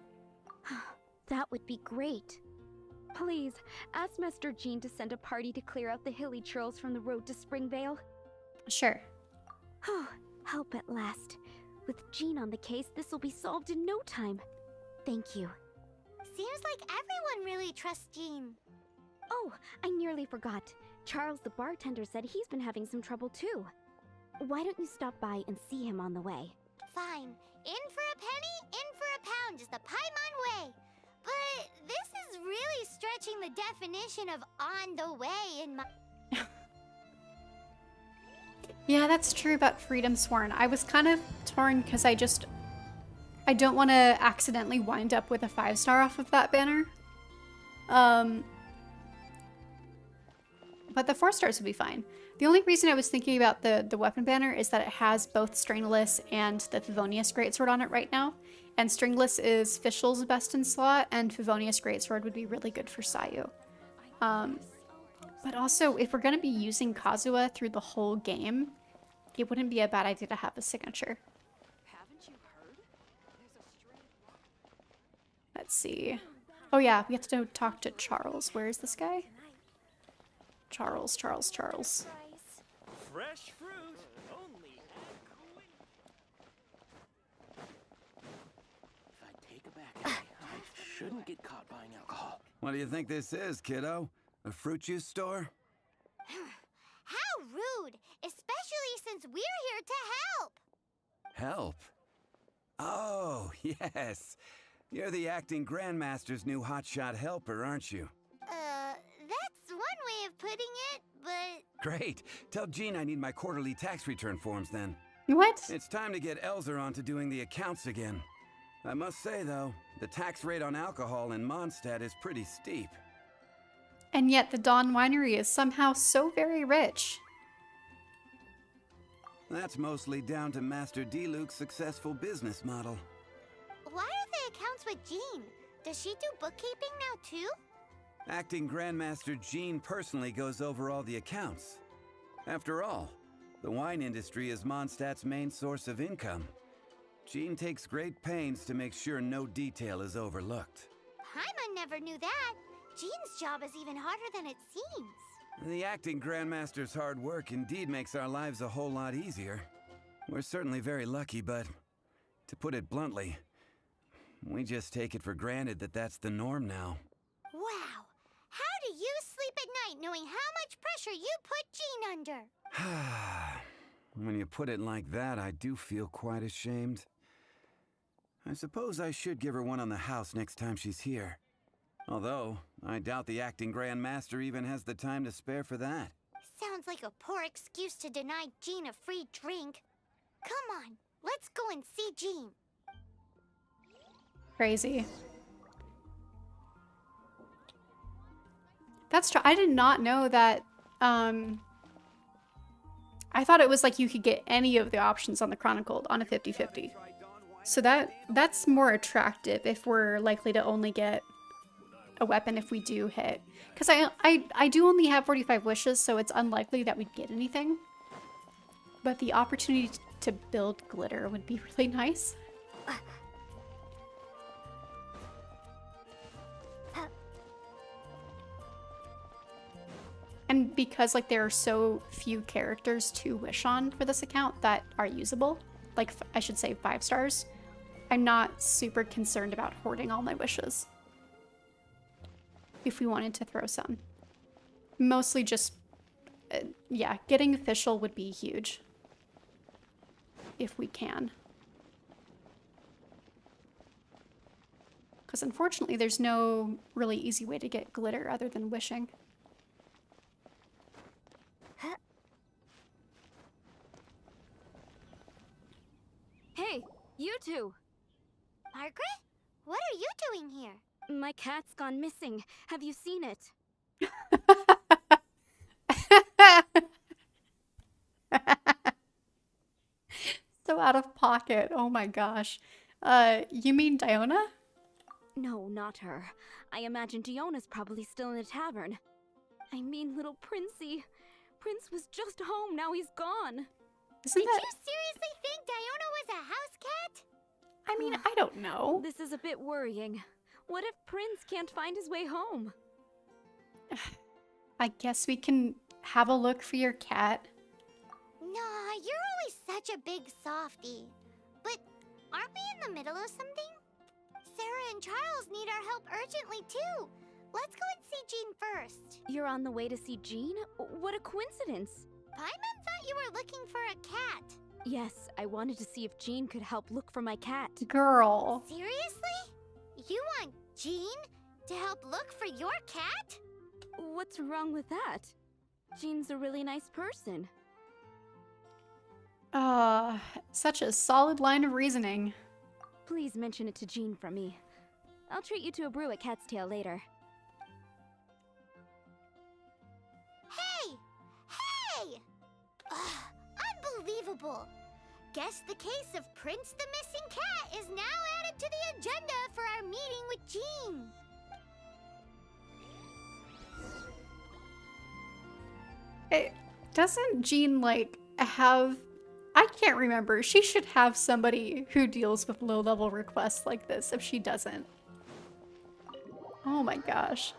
That would be great. Please, ask Master Jean to send a party to clear out the Hilichurls from the road to Springvale. Sure. Help at last. With Jean on the case, this will be solved in no time. Thank you. Seems like everyone really trusts Jean. Oh, I nearly forgot. Charles the bartender said he's been having some trouble too. Why don't you stop by and see him on the way? Fine. In for a penny, in for a pound is the Paimon way. But this is really stretching the definition of on the way in my... Yeah, that's true about Freedom Sworn. I was kind of torn because I don't want to accidentally wind up with a 5-star off of that banner. But the 4 stars would be fine. The only reason I was thinking about the weapon banner is that it has both Stringless and the Favonius Greatsword on it right now. And Stringless is Fischl's best in slot, and Favonius Greatsword would be really good for Sayu. But also, if we're going to be using Kazuha through the whole game, it wouldn't be a bad idea to have a signature. Let's see. Oh yeah, we have to go talk to Charles. Where is this guy? Charles. Fresh fruit, only if I take a back alley, I shouldn't get caught buying alcohol. What do you think this is, kiddo? A fruit juice store? How rude! Especially since we're here to help! Help? Oh, yes. You're the acting Grandmaster's new hotshot helper, aren't you? That's one way of putting it, but... Great. Tell Jean I need my quarterly tax return forms then. What? It's time to get Elzer on to doing the accounts again. I must say, though, the tax rate on alcohol in Mondstadt is pretty steep. And yet the Dawn Winery is somehow so very rich. That's mostly down to Master D-Luke's successful business model. Why are the accounts with Jean? Does she do bookkeeping now too? Acting Grandmaster Jean personally goes over all the accounts. After all, the wine industry is Mondstadt's main source of income. Jean takes great pains to make sure no detail is overlooked. Paimon never knew that. Jean's job is even harder than it seems. The acting Grandmaster's hard work indeed makes our lives a whole lot easier. We're certainly very lucky, but to put it bluntly, we just take it for granted that that's the norm now. Wow. How do you sleep at night knowing how much pressure you put Jean under? When you put it like that, I do feel quite ashamed. I suppose I should give her one on the house next time she's here. Although, I doubt the acting Grandmaster even has the time to spare for that. Sounds like a poor excuse to deny Jean a free drink. Come on, let's go and see Jean. Crazy. That's true. I did not know that. I thought it was like you could get any of the options on the Chronicled on a 50-50. So that's more attractive if we're likely to only get a weapon if we do hit. Because I do only have 45 wishes, so it's unlikely that we'd get anything. But the opportunity to build glitter would be really nice. And because like there are so few characters to wish on for this account that are usable, like I should say 5 stars, I'm not super concerned about hoarding all my wishes. If we wanted to throw some. Mostly just, yeah, getting official would be huge. If we can. Because unfortunately, there's no really easy way to get glitter other than wishing. Hey, you two! Margaret? What are you doing here? My cat's gone missing. Have you seen it? So out of pocket. Oh my gosh. You mean Diona? No, not her. I imagine Diona's probably still in the tavern. I mean, little Princey. Prince was just home, now he's gone. Isn't Did that... you seriously think Diona was a house cat? I mean, I don't know. This is a bit worrying. What if Prince can't find his way home? I guess we can have a look for your cat. Nah, you're always such a big softie. But aren't we in the middle of something? Sarah and Charles need our help urgently too. Let's go and see Jean first. You're on the way to see Jean? What a coincidence. Paimon thought you were looking for a cat. Yes, I wanted to see if Jean could help look for my cat. Girl. Seriously? You want Jean to help look for your cat? What's wrong with that? Jean's a really nice person. Such a solid line of reasoning. Please mention it to Jean from me. I'll treat you to a brew at Cat's Tail later. Hey! Hey! Ugh, unbelievable! Guess the case of Prince the Missing Cat is now added to the agenda for our meeting with Jean. Doesn't Jean, like, have... I can't remember. She should have somebody who deals with low-level requests like this if she doesn't. Oh my gosh.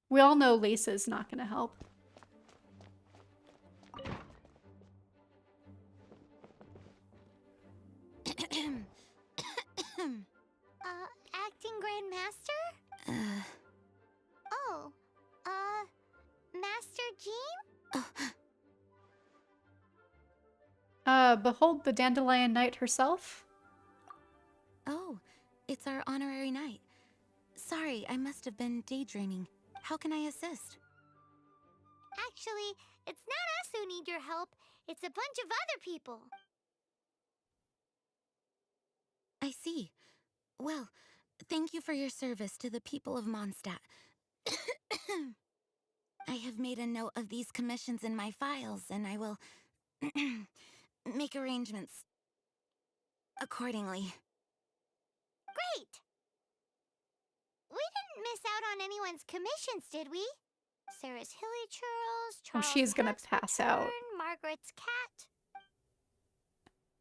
We all know Lisa's not gonna help. Acting Grandmaster? Oh, Master Jean? Behold the Dandelion Knight herself. Oh, it's our honorary knight. Sorry, I must have been daydreaming. How can I assist? Actually, it's not us who need your help. It's a bunch of other people. I see. Well, thank you for your service to the people of Mondstadt. I have made a note of these commissions in my files, and I will make arrangements accordingly. Great! We didn't miss out on anyone's commissions, did we? Sarah's Hilly Churls, Charles' she's gonna Cat's pass out. Return, Margaret's cat.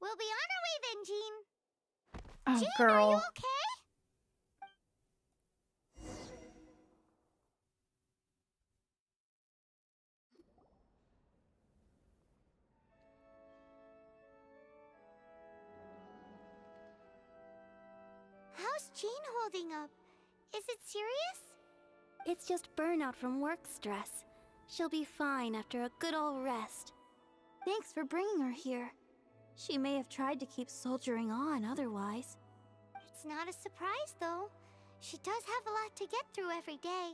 We'll be on our way then, Jean. Oh, Jean, girl. are you okay? How's Jean holding up? Is it serious? It's just burnout from work stress. She'll be fine after a good old rest. Thanks for bringing her here. She may have tried to keep soldiering on otherwise. It's not a surprise, though. She does have a lot to get through every day.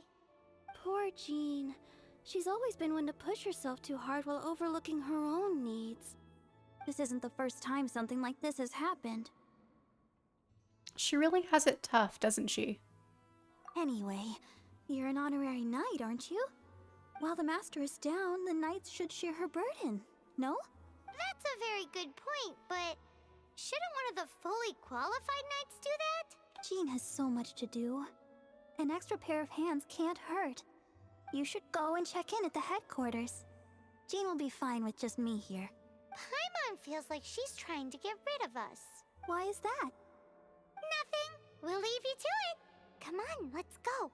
Poor Jean. She's always been one to push herself too hard while overlooking her own needs. This isn't the first time something like this has happened. She really has it tough, doesn't she? Anyway, you're an honorary knight, aren't you? While the master is down, the knights should share her burden, no? That's a very good point, but shouldn't one of the fully qualified knights do that? Jean has so much to do. An extra pair of hands can't hurt. You should go and check in at the headquarters. Jean will be fine with just me here. Paimon feels like she's trying to get rid of us. Why is that? Nothing. We'll leave you to it. Come on, let's go.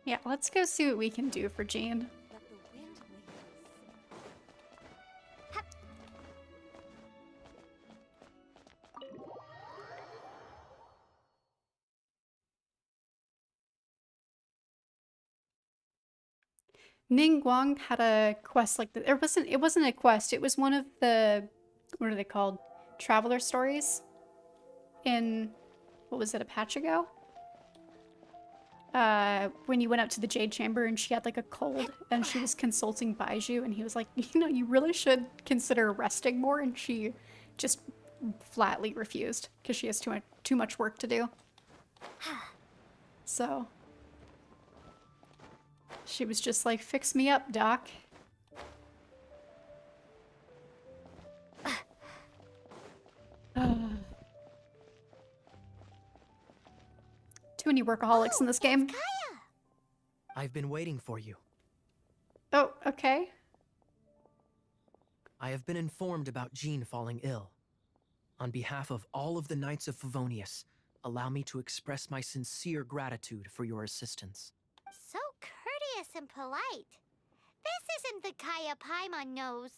Yeah, let's go see what we can do for Jean. Ning Guang had a quest like that. It wasn't a quest. It was one of the, what are they called? Traveler stories in, what was it, a patch ago? When you went up to the Jade Chamber and she had like a cold and she was consulting Baiju and he was like, you know, you really should consider resting more, and she just flatly refused because she has too much work to do. So she was just like, fix me up, doc. Too many workaholics in this game. I've been waiting for you. Oh, okay. I have been informed about Jean falling ill. On behalf of all of the Knights of Favonius, allow me to express my sincere gratitude for your assistance. So courteous and polite. This isn't the Kaya Paimon knows.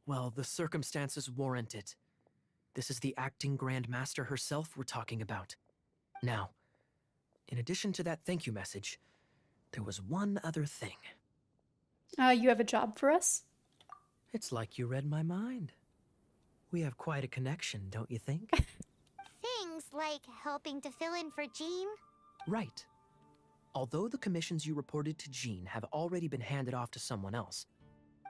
Well, the circumstances warrant it. This is the acting Grand Master herself we're talking about. Now, in addition to that thank you message, there was one other thing. You have a job for us? It's like you read my mind. We have quite a connection, don't you think? Things like helping to fill in for Jean? Right. Although the commissions you reported to Jean have already been handed off to someone else,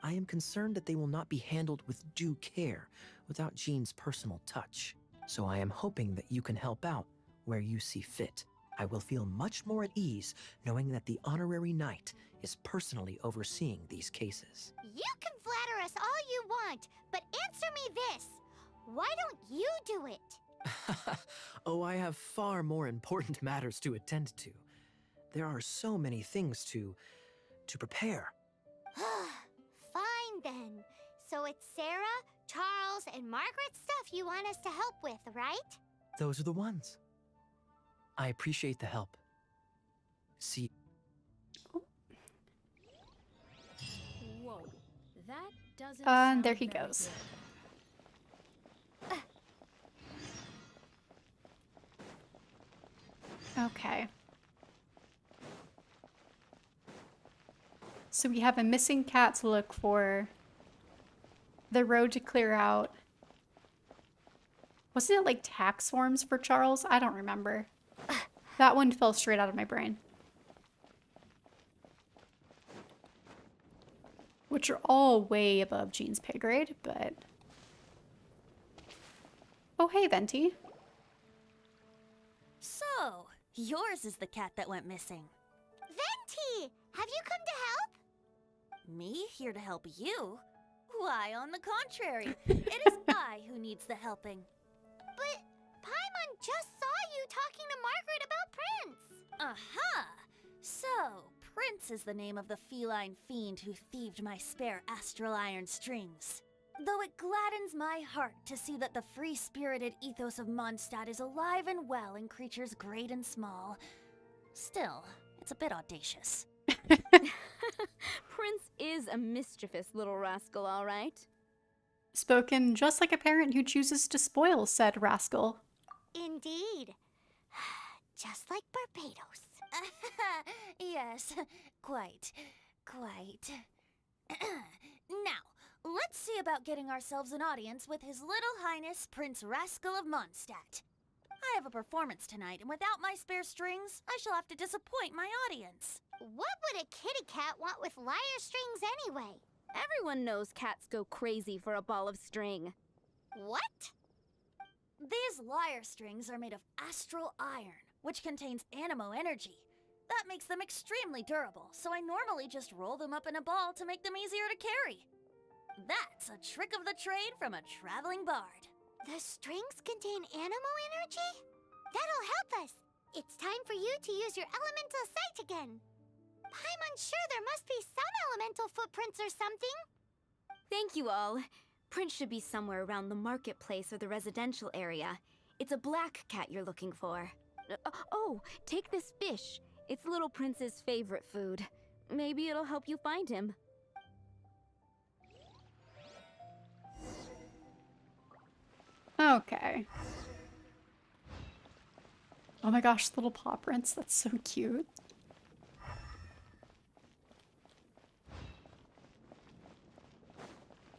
I am concerned that they will not be handled with due care without Jean's personal touch. So I am hoping that you can help out where you see fit. I will feel much more at ease knowing that the honorary knight is personally overseeing these cases. You can flatter us all you want, but answer me this. Why don't you do it? Oh, I have far more important matters to attend to. There are so many things to prepare. Fine then. So it's Sarah, Charles, and Margaret's stuff you want us to help with, right? Those are the ones. I appreciate the help. See. Whoa, that doesn't. There he goes. Okay. So we have a missing cat to look for. The road to clear out. Wasn't it like tax forms for Charles? I don't remember. That one fell straight out of my brain. Which are all way above Jean's pay grade, but... Oh, hey, Venti. So, yours is the cat that went missing. Venti! Have you come to help? Me here to help you? Why, on the contrary, it is I who needs the helping. But Paimon just saw you talking to Margaret about Prince. Aha! So, Prince is the name of the feline fiend who thieved my spare astral iron strings. Though it gladdens my heart to see that the free-spirited ethos of Mondstadt is alive and well in creatures great and small, still, it's a bit audacious. Prince is a mischievous little rascal, all right. Spoken just like a parent who chooses to spoil said rascal. Indeed. Just like Barbados. Yes, quite. Now, let's see about getting ourselves an audience with His Little Highness Prince Rascal of Mondstadt. I have a performance tonight, and without my spare strings, I shall have to disappoint my audience. What would a kitty cat want with lyre strings anyway? Everyone knows cats go crazy for a ball of string. What? These lyre strings are made of astral iron, which contains animo energy. That makes them extremely durable, so I normally just roll them up in a ball to make them easier to carry. That's a trick of the trade from a traveling bard. The strings contain animo energy? That'll help us. It's time for you to use your elemental sight again. I'm unsure there must be some elemental footprints or something. Thank you all. Prince should be somewhere around the marketplace or the residential area. It's a black cat you're looking for. Oh, take this fish. It's little Prince's favorite food. Maybe it'll help you find him. Okay. Oh my gosh, little paw prints. That's so cute.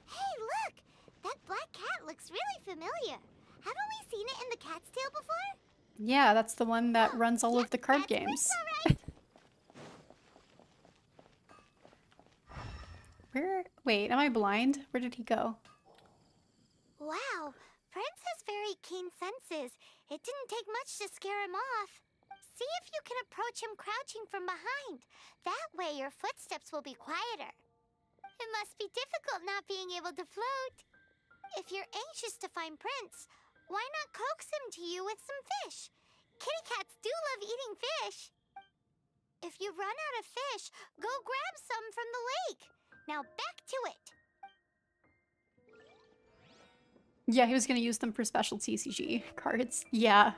Hey, look! That black cat looks really familiar. Haven't we seen it in the Cat's Tale before? Yeah, that's the one that runs all of the card games. Where? Wait, am I blind? Where did he go? Wow, Prince has very keen senses. It didn't take much to scare him off. See if you can approach him crouching from behind. That way your footsteps will be quieter. It must be difficult not being able to float. If you're anxious to find Prince, why not coax him to you with some fish? Kitty cats do love eating fish. If you run out of fish, go grab some from the lake. Now back to it. Yeah, he was gonna use them for special TCG cards. Yeah.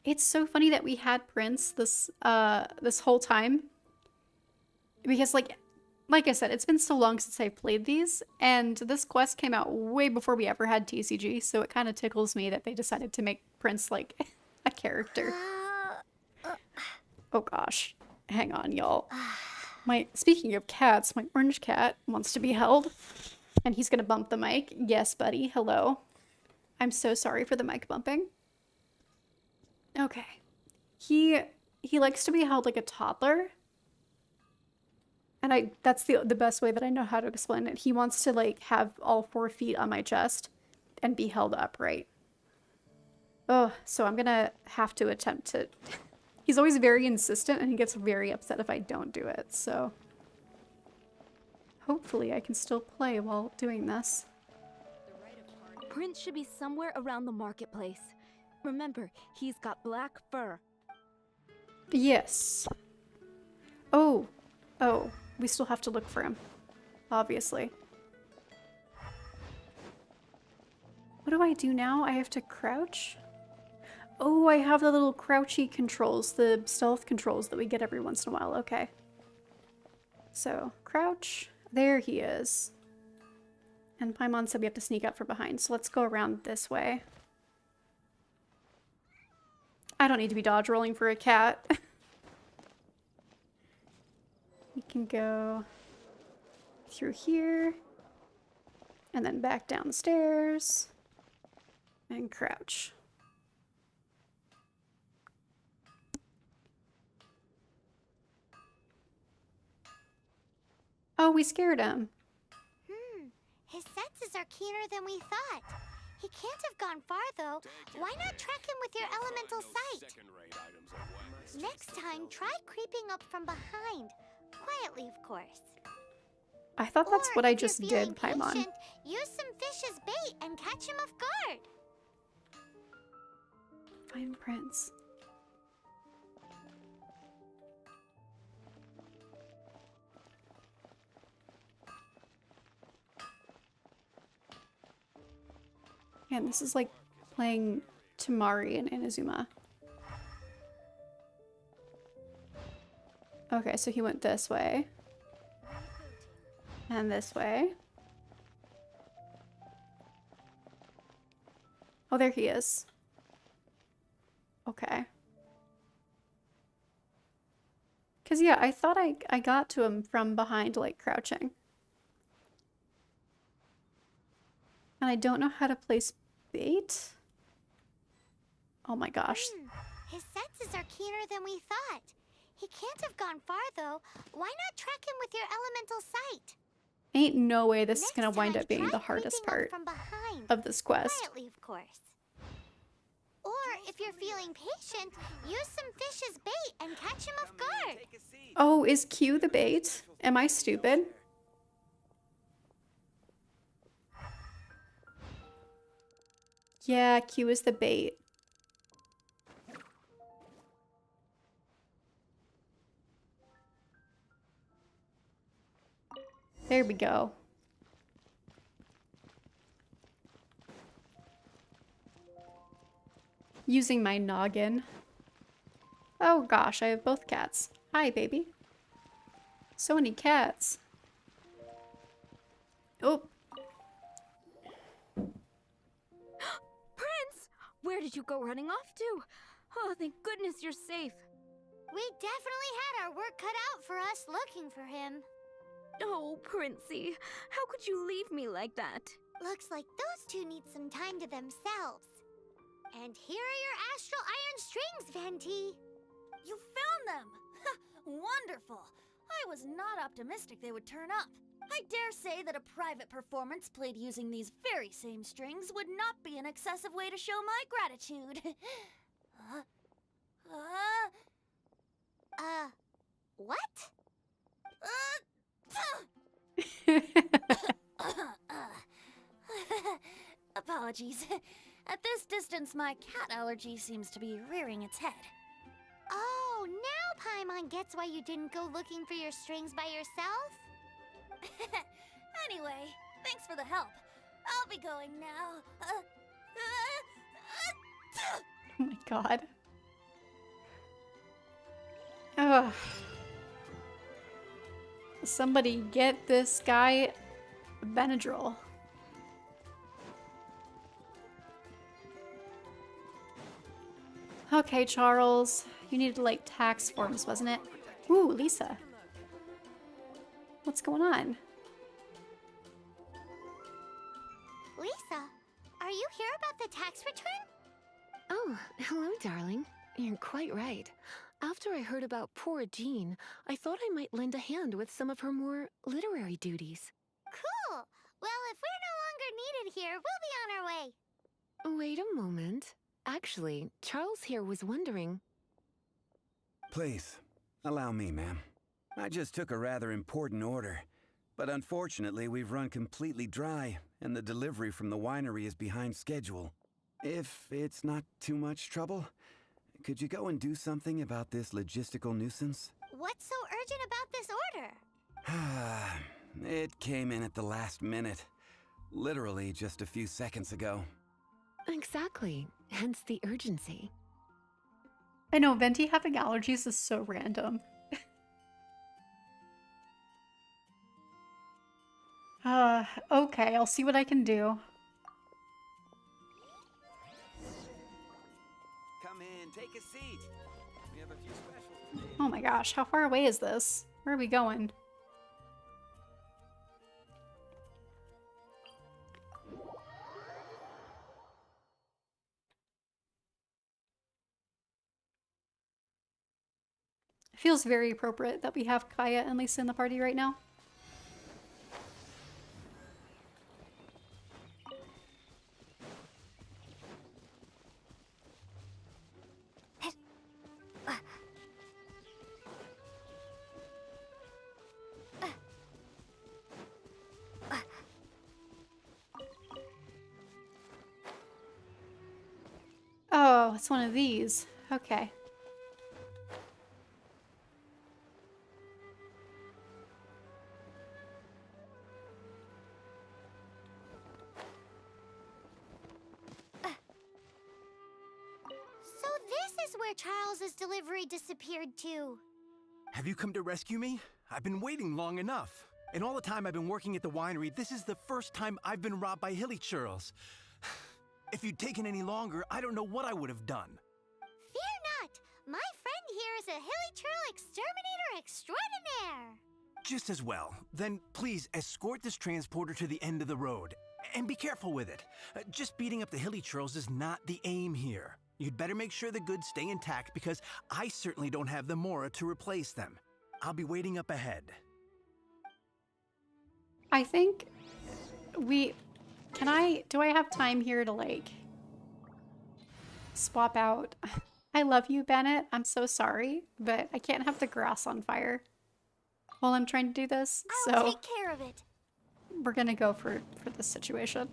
It's so funny that we had Prince this this whole time. Because like I said, it's been so long since I've played these, and this quest came out way before we ever had TCG, so it kind of tickles me that they decided to make Prince like a character. Oh gosh. Hang on, y'all. Speaking of cats, my orange cat wants to be held, and he's gonna bump the mic. Yes, buddy. Hello. I'm so sorry for the mic bumping. Okay. He likes to be held like a toddler. And that's the best way that I know how to explain it. He wants to like have all 4 feet on my chest and be held upright. Oh, so I'm gonna have to attempt to... He's always very insistent and he gets very upset if I don't do it, so... Hopefully I can still play while doing this. Prince should be somewhere around the marketplace. Remember, he's got black fur. Yes. Oh. Oh. We still have to look for him. Obviously. What do I do now? I have to crouch? Oh, I have the little crouchy controls, the stealth controls that we get every once in a while. Okay. So, crouch. There he is. And Paimon said we have to sneak up from behind, so let's go around this way. I don't need to be dodge rolling for a cat. We can go through here, and then back downstairs, and crouch. Oh, we scared him. His senses are keener than we thought. He can't have gone far, though. Why not track him with your elemental sight? Next time, try creeping up from behind. Quietly, of course. I thought that's what I just If you're did, feeling Paimon. patient, use some fish as bait and catch him off guard. Find Prince. Man, this is like playing Tamari and Inazuma. Okay, so he went this way. And this way. Oh, there he is. Okay. Because, yeah, I thought I got to him from behind, like, crouching. And I don't know how to place bait. Oh my gosh. His senses are keener than we thought. He can't have gone far, though. Why not track him with your elemental sight? Ain't no way this is gonna wind up being the hardest part of this quest. Quietly, of course. Or if you're feeling patient, use some fish as bait and catch him off guard. Oh, is Q the bait? Am I stupid? Yeah, Q is the bait. There we go. Using my noggin. Oh gosh, I have both cats. Hi, baby. So many cats. Oh. Prince! Where did you go running off to? Oh, thank goodness you're safe. We definitely had our work cut out for us looking for him. Oh, Princey, how could you leave me like that? Looks like those two need some time to themselves. And here are your astral iron strings, Venti. You found them! Wonderful! I was not optimistic they would turn up. I dare say that a private performance played using these very same strings would not be an excessive way to show my gratitude. What? Apologies. At this distance, my cat allergy seems to be rearing its head. Oh, now Paimon gets why you didn't go looking for your strings by yourself? Anyway, thanks for the help. I'll be going now. Oh my god. Ugh. Somebody get this guy Benadryl. Okay, Charles. You needed like tax forms, wasn't it? Ooh, Lisa. What's going on? Lisa, are you here about the tax return? Oh, hello, darling. You're quite right. After I heard about poor Jean, I thought I might lend a hand with some of her more literary duties. Cool. Well, if we're no longer needed here, we'll be on our way. Wait a moment. Actually, Charles here was wondering... Please, allow me, ma'am. I just took a rather important order. But unfortunately, we've run completely dry, and the delivery from the winery is behind schedule. If it's not too much trouble, could you go and do something about this logistical nuisance? What's so urgent about this order? It came in at the last minute. Literally just a few seconds ago. Exactly. Hence the urgency. I know, Venti having allergies is so random. Okay, I'll see what I can do. Come in, take a seat. We have a few specials today. Oh my gosh, how far away is this? Where are we going? It feels very appropriate that we have Kaya and Lisa in the party right now. Oh, it's one of these. Okay. So this is where Charles's delivery disappeared to. Have you come to rescue me? I've been waiting long enough. In all the time I've been working at the winery, this is the first time I've been robbed by hilly churls. If you'd taken any longer, I don't know what I would have done. Fear not! My friend here is a hilly churl exterminator extraordinaire! Just as well. Then please escort this transporter to the end of the road. And be careful with it. Just beating up the hilly churls is not the aim here. You'd better make sure the goods stay intact because I certainly don't have the Mora to replace them. I'll be waiting up ahead. I think we... do I have time here to, like, swap out? I love you, Bennett. I'm so sorry, but I can't have the grass on fire while I'm trying to do this. I'll So take care of it. we're gonna go for this situation.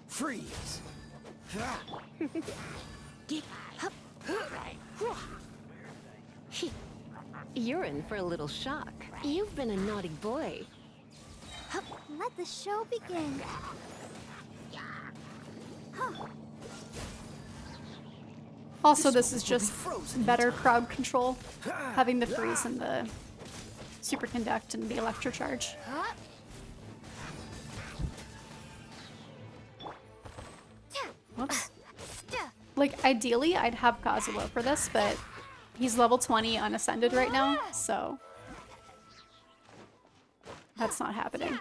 Freeze! You're in for a little shock. You've been a naughty boy. Let the show begin. Also, this is just better crowd control, having the freeze and the superconduct and the electrocharge. Whoops. Like, ideally, I'd have Kazuo for this, but he's level 20 unascended right now, so that's not happening.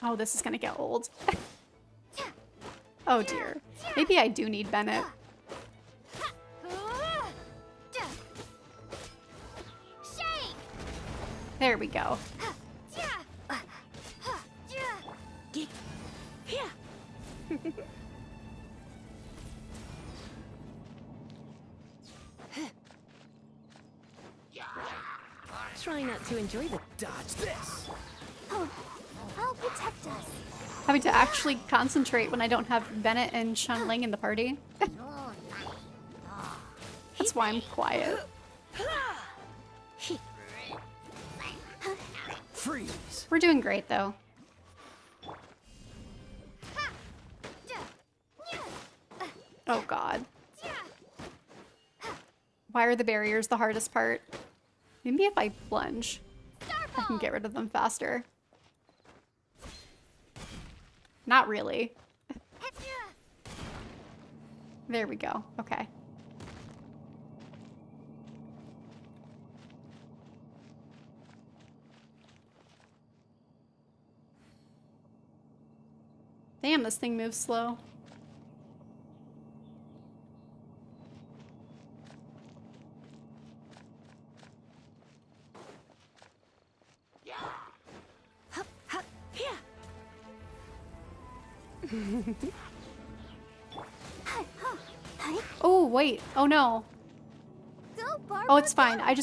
Oh, this is gonna get old. Oh dear. Maybe I do need Bennett. There we go. Try not to enjoy the Dodge this. Oh, I'll protect us. Having to actually concentrate when I don't have Bennett and Shanling in the party. That's why I'm quiet. Freeze. We're doing great though. Oh god. Why are the barriers the hardest part? Maybe if I plunge, I can get rid of them faster. Not really. There we go. Okay. Damn, this thing moves slow. Oh, wait. Oh, no. Oh, it's fine. I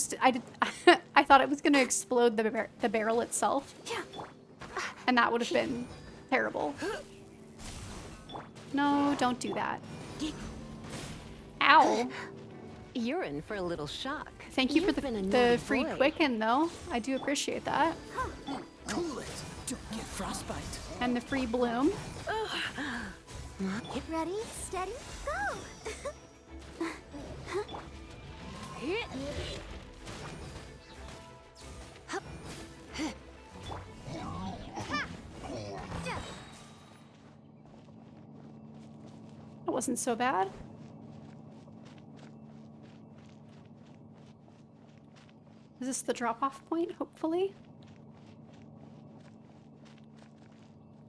thought it was going to explode the barrel itself. And that would have been terrible. No, don't do that. Ow. You're in for a little shock. Thank you for the free quicken, though. I do appreciate that. Cool it. Don't get frostbite. And the free bloom. Get ready, steady, go! That wasn't so bad. Is this the drop-off point, hopefully?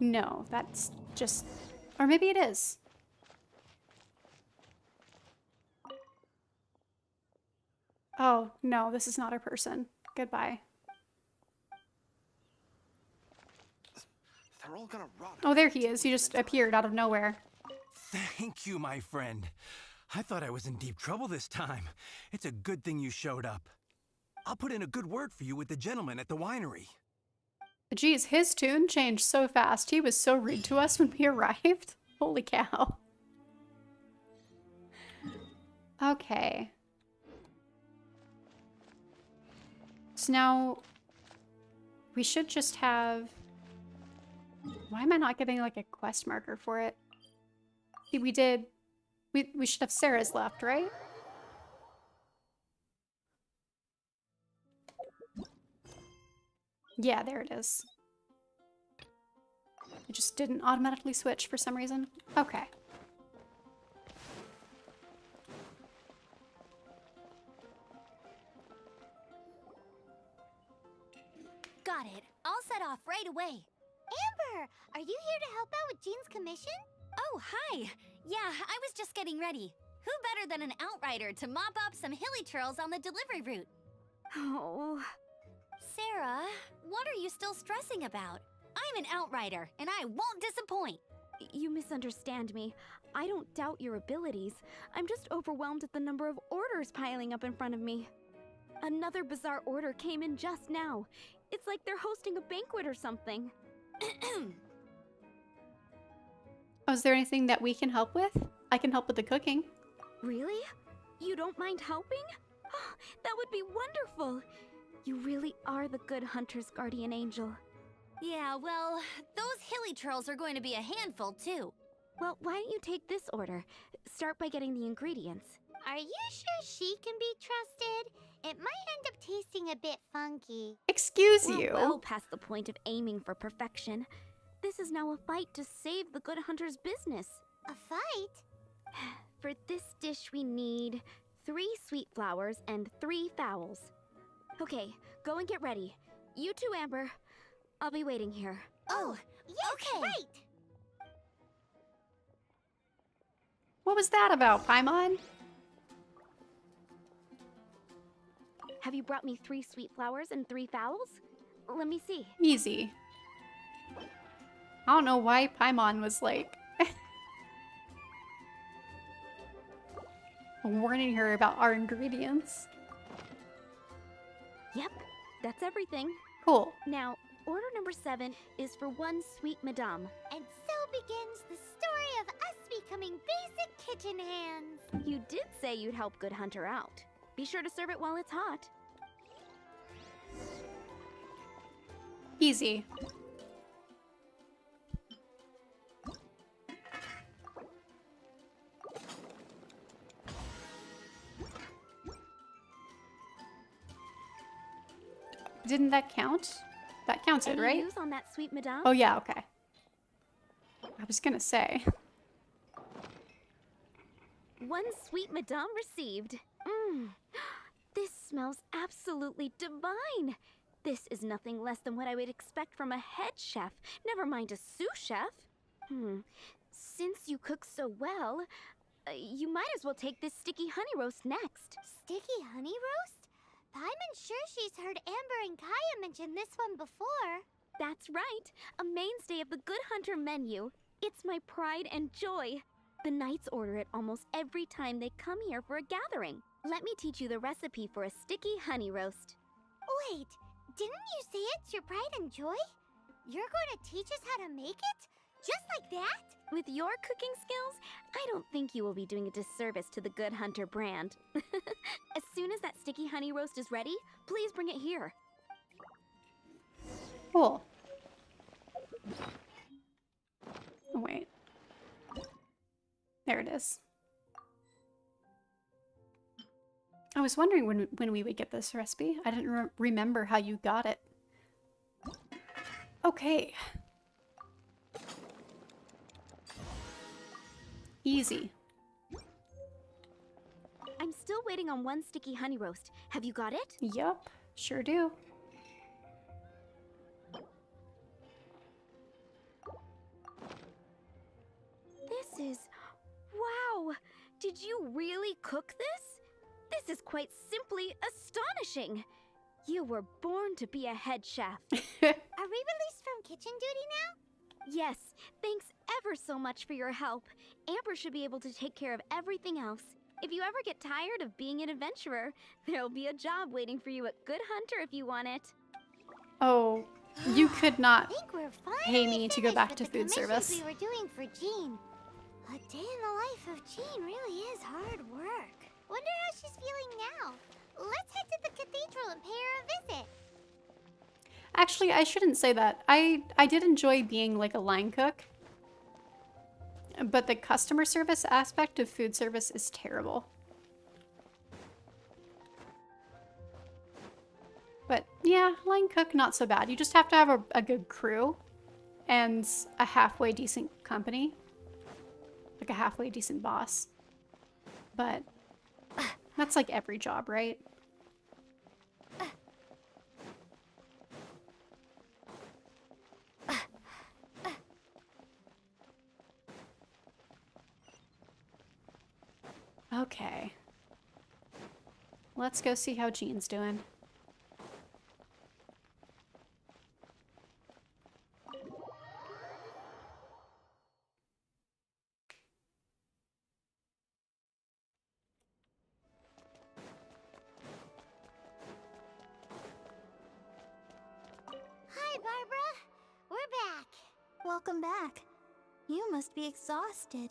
No, that's just... Or maybe it is. Oh, no, this is not a person. Goodbye. They're all gonna rot. Oh, there he is. He just appeared out of nowhere. Thank you, my friend. I thought I was in deep trouble this time. It's a good thing you showed up. I'll put in a good word for you with the gentleman at the winery. Geez, his tune changed so fast. He was so rude to us when we arrived. Holy cow. Okay. So now we should just have... Why am I not getting like a quest marker for it? See, we did... We should have Sarah's left, right? Yeah, there it is. It just didn't automatically switch for some reason. Okay. Got it. All set off right away. Amber, are you here to help out with Jean's commission? Oh, hi. Yeah, I was just getting ready. Who better than an outrider to mop up some hilly churls on the delivery route? Oh. Sarah, what are you still stressing about? I'm an outrider, and I won't disappoint. You misunderstand me. I don't doubt your abilities. I'm just overwhelmed at the number of orders piling up in front of me. Another bizarre order came in just now. It's like they're hosting a banquet or something. Oh, is there anything that we can help with? I can help with the cooking. Really? You don't mind helping? Oh, that would be wonderful. You really are the good hunter's guardian angel. Yeah, well, those hilly trolls are going to be a handful too. Well, why don't you take this order? Start by getting the ingredients. Are you sure she can be trusted? It might end up tasting a bit funky. Excuse We're you. well past the point of aiming for perfection. This is now a fight to save the good hunter's business. A fight? For this dish we need 3 sweet flowers and 3 fowls. Okay, go and get ready. You too, Amber. I'll be waiting here. Oh, yes, okay. right! What was that about, Paimon? Have you brought me 3 sweet flowers and 3 fowls? Let me see. Easy. I don't know why Paimon was like warning her about our ingredients. Yep, that's everything. Cool. Now, order number 7 is for 1 sweet madame. And so begins the story of us becoming basic kitchen hands. You did say you'd help Good Hunter out. Be sure to serve it while it's hot. Easy. Didn't that count? That counted, Any right? news on that sweet madame? Oh yeah, okay. I was gonna say. 1 sweet madame received. This smells absolutely divine. This is nothing less than what I would expect from a head chef, never mind a sous chef. Since you cook so well, you might as well take this sticky honey roast next. Sticky honey roast? I'm sure she's heard Amber and Kaya mention this one before. That's right, a mainstay of the Good Hunter menu. It's my pride and joy. The knights order it almost every time they come here for a gathering. Let me teach you the recipe for a sticky honey roast. Wait, didn't you say it's your pride and joy? You're going to teach us how to make it? Just like that? With your cooking skills, I don't think you will be doing a disservice to the Good Hunter brand. As soon as that sticky honey roast is ready, please bring it here. Cool. Oh, wait. There it is. I was wondering when we would get this recipe. I didn't remember how you got it. Okay. Easy. I'm still waiting on 1 sticky honey roast. Have you got it? Yup, sure do. This is... Wow! Did you really cook this? This is quite simply astonishing! You were born to be a head chef. Are we released from kitchen duty now? Yes, thanks ever so much for your help. Amber should be able to take care of everything else. If you ever get tired of being an adventurer, there'll be a job waiting for you at Good Hunter if you want it. Oh, you could not I think we're pay me to go back to finished with food the service. commissions we were doing for Jean. A day in the life of Jean really is hard work. Wonder how she's feeling now. Let's head to the cathedral and pay her a visit. Actually, I shouldn't say that. I did enjoy being like a line cook. But the customer service aspect of food service is terrible. But yeah, line cook, not so bad. You just have to have a good crew and a halfway decent company. Like a halfway decent boss. But that's like every job, right? Okay. Let's go see how Jean's doing. Hi, Barbara. We're back. Welcome back. You must be exhausted.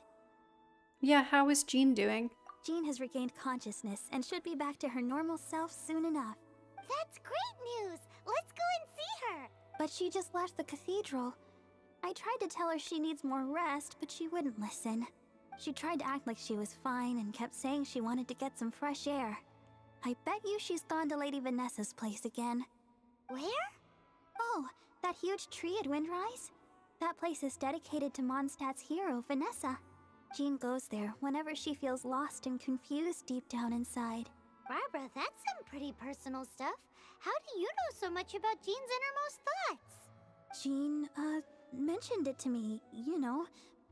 Yeah, how is Jean doing? Jean has regained consciousness and should be back to her normal self soon enough. That's great news! Let's go and see her! But she just left the cathedral. I tried to tell her she needs more rest, but she wouldn't listen. She tried to act like she was fine and kept saying she wanted to get some fresh air. I bet you she's gone to Lady Vanessa's place again. Where? Oh, that huge tree at Windrise? That place is dedicated to Mondstadt's hero, Vanessa. Jean goes there whenever she feels lost and confused deep down inside. Barbara, that's some pretty personal stuff. How do you know so much about Jean's innermost thoughts? Jean, mentioned it to me, you know,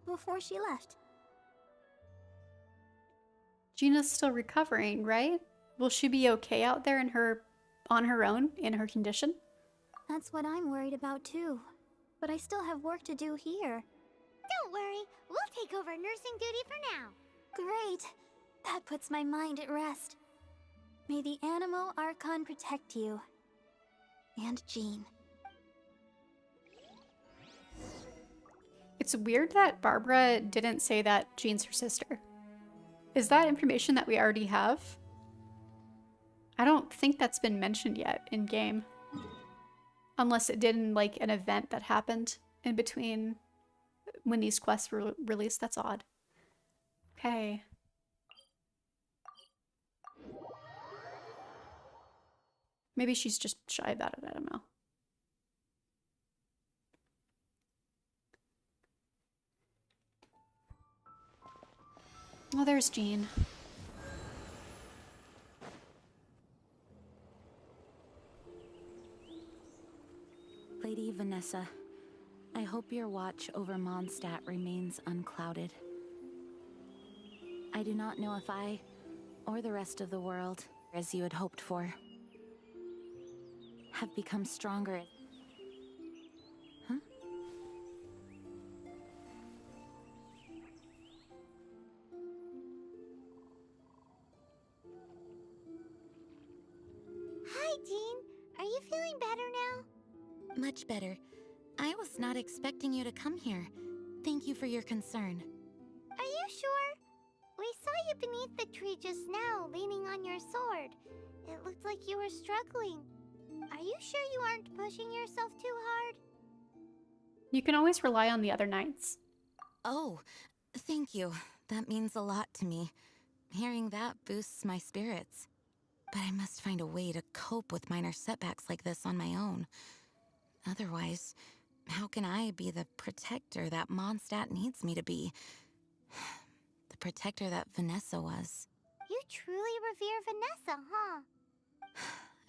before she left. Gina's still recovering, right? Will she be okay out there on her own in her condition? That's what I'm worried about too. But I still have work to do here. Don't worry, we'll take over nursing duty for now. Great. That puts my mind at rest. May the Animo Archon protect you. And Jean. It's weird that Barbara didn't say that Jean's her sister. Is that information that we already have? I don't think that's been mentioned yet in game. Unless it did in like an event that happened in between when these quests were released. That's odd. Okay. Maybe she's just shy about it. I don't know. Oh, there's Jean. Lady Vanessa, I hope your watch over Mondstadt remains unclouded. I do not know if I, or the rest of the world, as you had hoped for, have become stronger. Huh? Hi, Jean. Are you feeling better now? Much better. I was not expecting you to come here. Thank you for your concern. Are you sure? We saw you beneath the tree just now, leaning on your sword. It looked like you were struggling. Are you sure you aren't pushing yourself too hard? You can always rely on the other knights. Oh, thank you. That means a lot to me. Hearing that boosts my spirits. But I must find a way to cope with minor setbacks like this on my own. Otherwise, how can I be the protector that Mondstadt needs me to be? The protector that Vanessa was. You truly revere Vanessa, huh?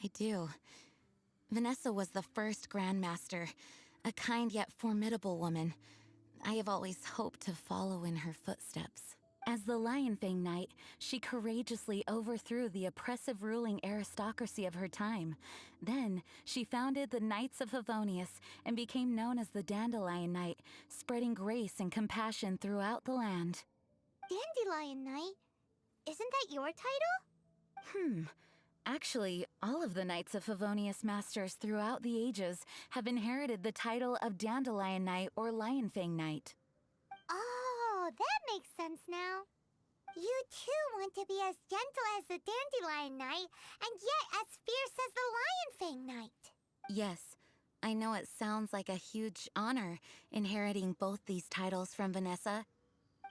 I do. Vanessa was the first Grandmaster, a kind yet formidable woman. I have always hoped to follow in her footsteps. As the Lionfang Knight, she courageously overthrew the oppressive ruling aristocracy of her time. Then, she founded the Knights of Favonius and became known as the Dandelion Knight, spreading grace and compassion throughout the land. Dandelion Knight? Isn't that your title? Actually, all of the Knights of Favonius Masters throughout the ages have inherited the title of Dandelion Knight or Lionfang Knight. Oh, that makes sense now. You too want to be as gentle as the Dandelion Knight, and yet as fierce as the Lionfang Knight. Yes, I know it sounds like a huge honor inheriting both these titles from Vanessa,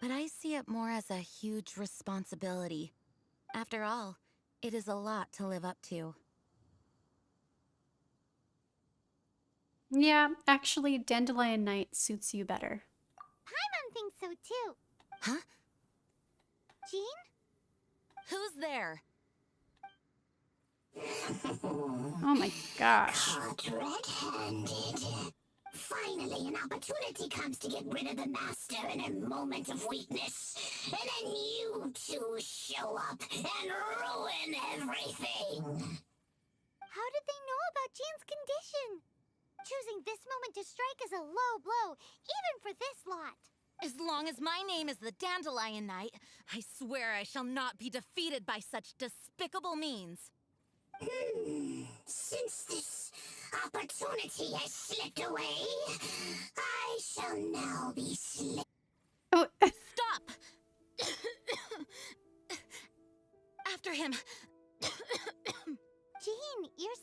but I see it more as a huge responsibility. After all, it is a lot to live up to. Yeah, actually, Dandelion Knight suits you better. Paimon thinks so too. Huh? Jean? Who's there? Oh my gosh. Caught red-handed. Finally, an opportunity comes to get rid of the Master in a moment of weakness. And then you two show up and ruin everything. How did they know about Jean's condition? Choosing this moment to strike is a low blow, even for this lot. As long as my name is the Dandelion Knight, I swear I shall not be defeated by such despicable means. Since this opportunity has slipped away, I shall now be Oh. Stop! After him. Jean, you're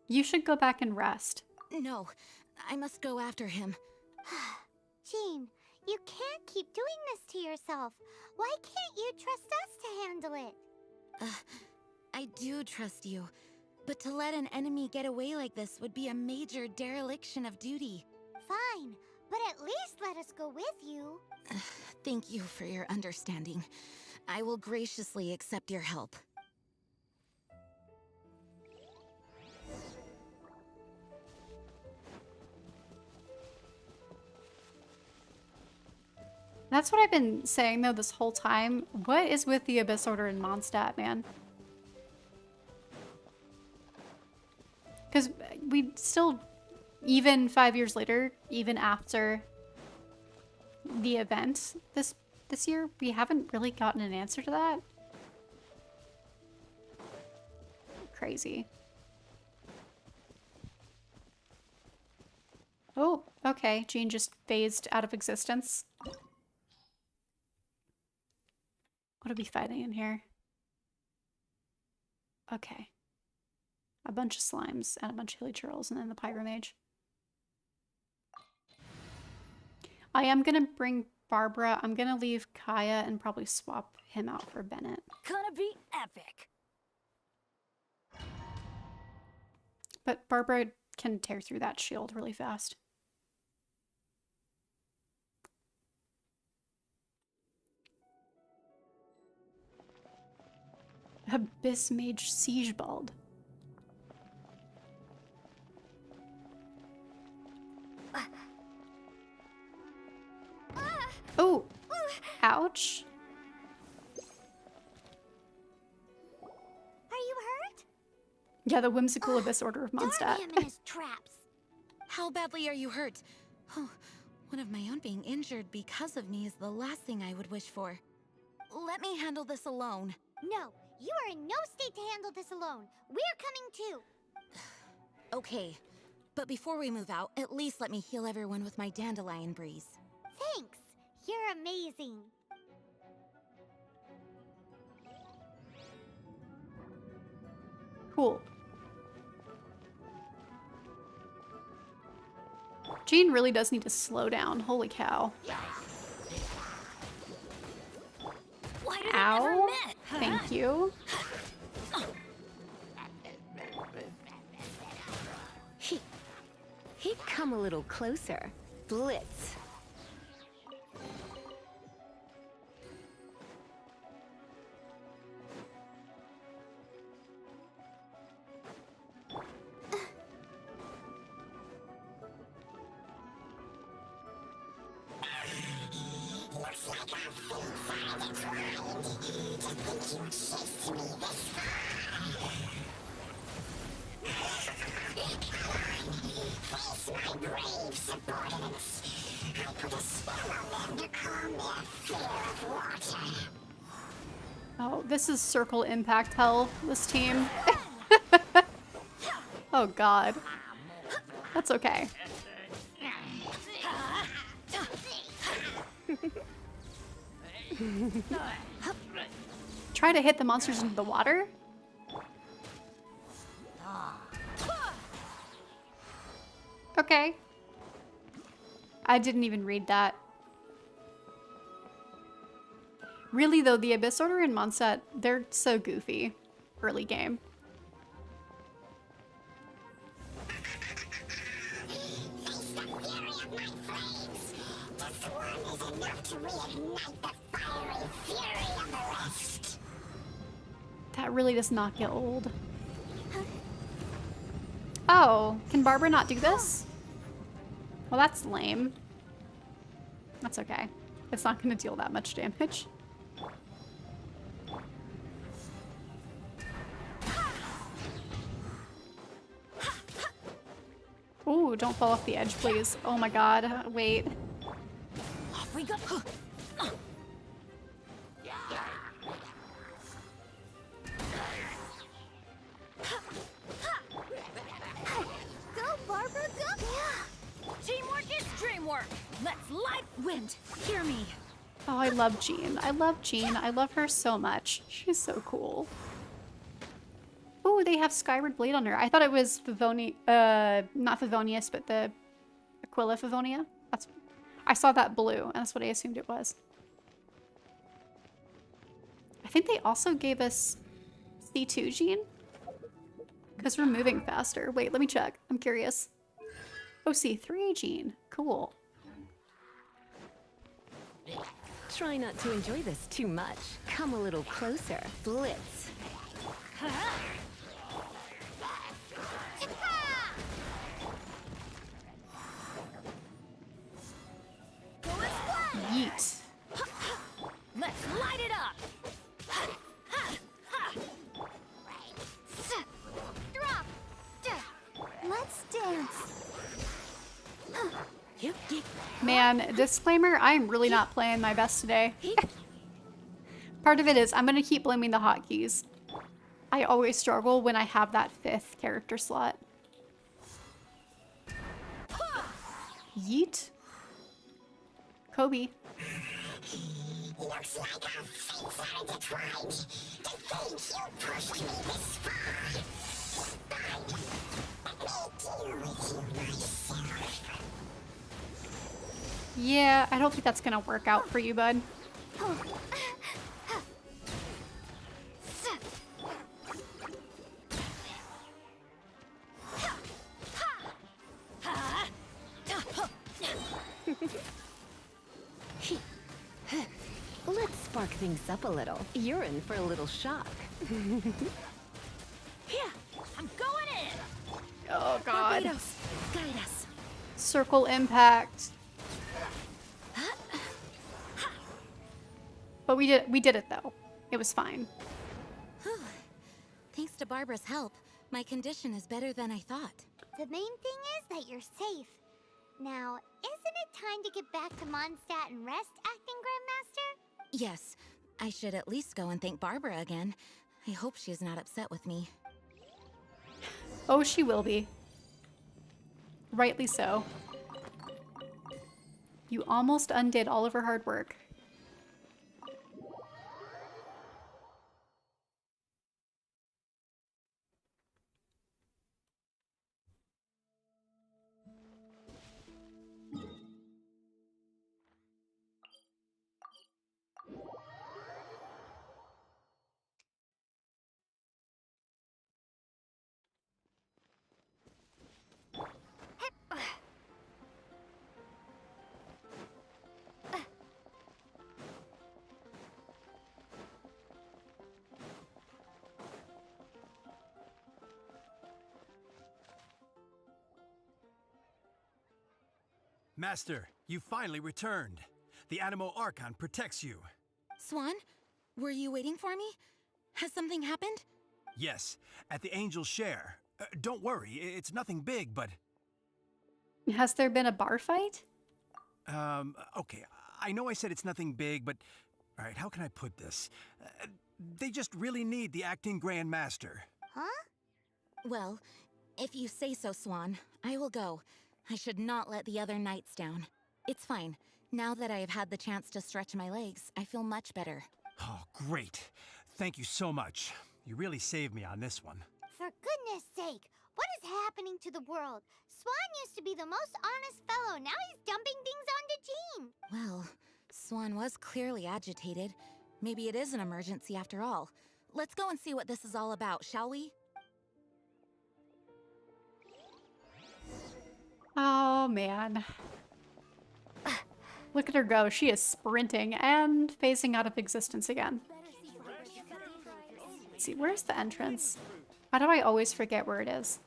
You should go back and rest. No, I must go after him. Jean, you can't keep doing this to yourself. Why can't you trust us to handle it? I do trust you, but to let an enemy get away like this would be a major dereliction of duty. Fine, but at least let us go with you. Thank you for your understanding. I will graciously accept your help. That's what I've been saying, though, this whole time. What is with the Abyss Order in Mondstadt, man? Because we still, even 5 years later, even after the event this year, we haven't really gotten an answer to that. Crazy. Oh, okay. Jean just phased out of existence. What are we fighting in here? Okay. A bunch of slimes and a bunch of hilly churls and then the Pyromage. I am gonna bring Barbara. I'm gonna leave Kaya and probably swap him out for Bennett. Gonna be epic. But Barbara can tear through that shield really fast. Abyss Mage Siegebald. Oh! Ouch. Are you hurt? Yeah, the whimsical Abyss Order of Mondstadt. Darn him and his traps. How badly are you hurt? Oh, one of my own being injured because of me is the last thing I would wish for. Let me handle this alone. No, you are in no state to handle this alone. We're coming too. Okay, but before we move out, at least let me heal everyone with my dandelion breeze. Thanks. You're amazing. Cool. Jean really does need to slow down. Holy cow. Why did Ow. we never met? Huh? Thank you. He'd come a little closer. Blitz. Looks like I've been find it right. To think you chased me this far. Face my brave subordinates. I put a spell on them to calm their fear of water. Oh, this is Circle Impact hell, this team. Oh god. That's okay. Try to hit the monsters into the water? Okay. I didn't even read that. Really though, the Abyss Order in Mondstadt, they're so goofy. Early game. Face the fury of my flames. This one is enough to reignite the fiery fury of the rest. That really does not get old. Oh, can Barbara not do this? Well, that's lame. That's okay. It's not going to deal that much damage. Ooh, don't fall off the edge, please. Oh my god, wait. Off we go. Go, Barbara, go! Teamwork is dreamwork. Let's light wind. Hear me. Oh, I love Jean. I love Jean. I love her so much. She's so cool. Oh, they have Skyward Blade on her. I thought it was not Favonius, but the Aquila Favonia. I saw that blue, and that's what I assumed it was. I think they also gave us C2 gene? Because we're moving faster. Wait, let me check. I'm curious. Oh, C3 gene. Cool. Try not to enjoy this too much. Come a little closer. Blitz. Yeet. Let's light it up! Drop! Let's dance. Man, disclaimer, I'm really not playing my best today. Part of it is I'm gonna keep blaming the hotkeys. I always struggle when I have that 5th character slot. Yeet. Kobe. Looks like our fates are intertwined. To think you pushed me this far. Fine. Let me deal with you myself. Yeah, I don't think that's gonna work out for you, bud. Let's spark things up a little. You're in for a little shock. Here, I'm going in! Oh god. Barbados, guide us. Circle impact. But we did it though. It was fine. Thanks to Barbara's help, my condition is better than I thought. The main thing is that you're safe. Now, isn't it time to get back to Mondstadt and rest, Acting Grandmaster? Yes, I should at least go and thank Barbara again. I hope she's not upset with me. Oh, she will be. Rightly so. You almost undid all of her hard work. Master, you finally returned. The Animo Archon protects you. Swan, were you waiting for me? Has something happened? Yes, at the Angel's Share. Don't worry, it's nothing big, but... Has there been a bar fight? Okay, I know I said it's nothing big, but... Alright, how can I put this? They just really need the Acting Grand Master. Huh? Well, if you say so, Swan, I will go. I should not let the other knights down. It's fine. Now that I have had the chance to stretch my legs, I feel much better. Oh, great. Thank you so much. You really saved me on this one. For goodness sake, what is happening to the world? Swan used to be the most honest fellow. Now he's dumping things onto Jean. Well, Swan was clearly agitated. Maybe it is an emergency after all. Let's go and see what this is all about, shall we? Oh, man. Look at her go. She is sprinting and phasing out of existence again. Let's see, where's the entrance? Why do I always forget where it is?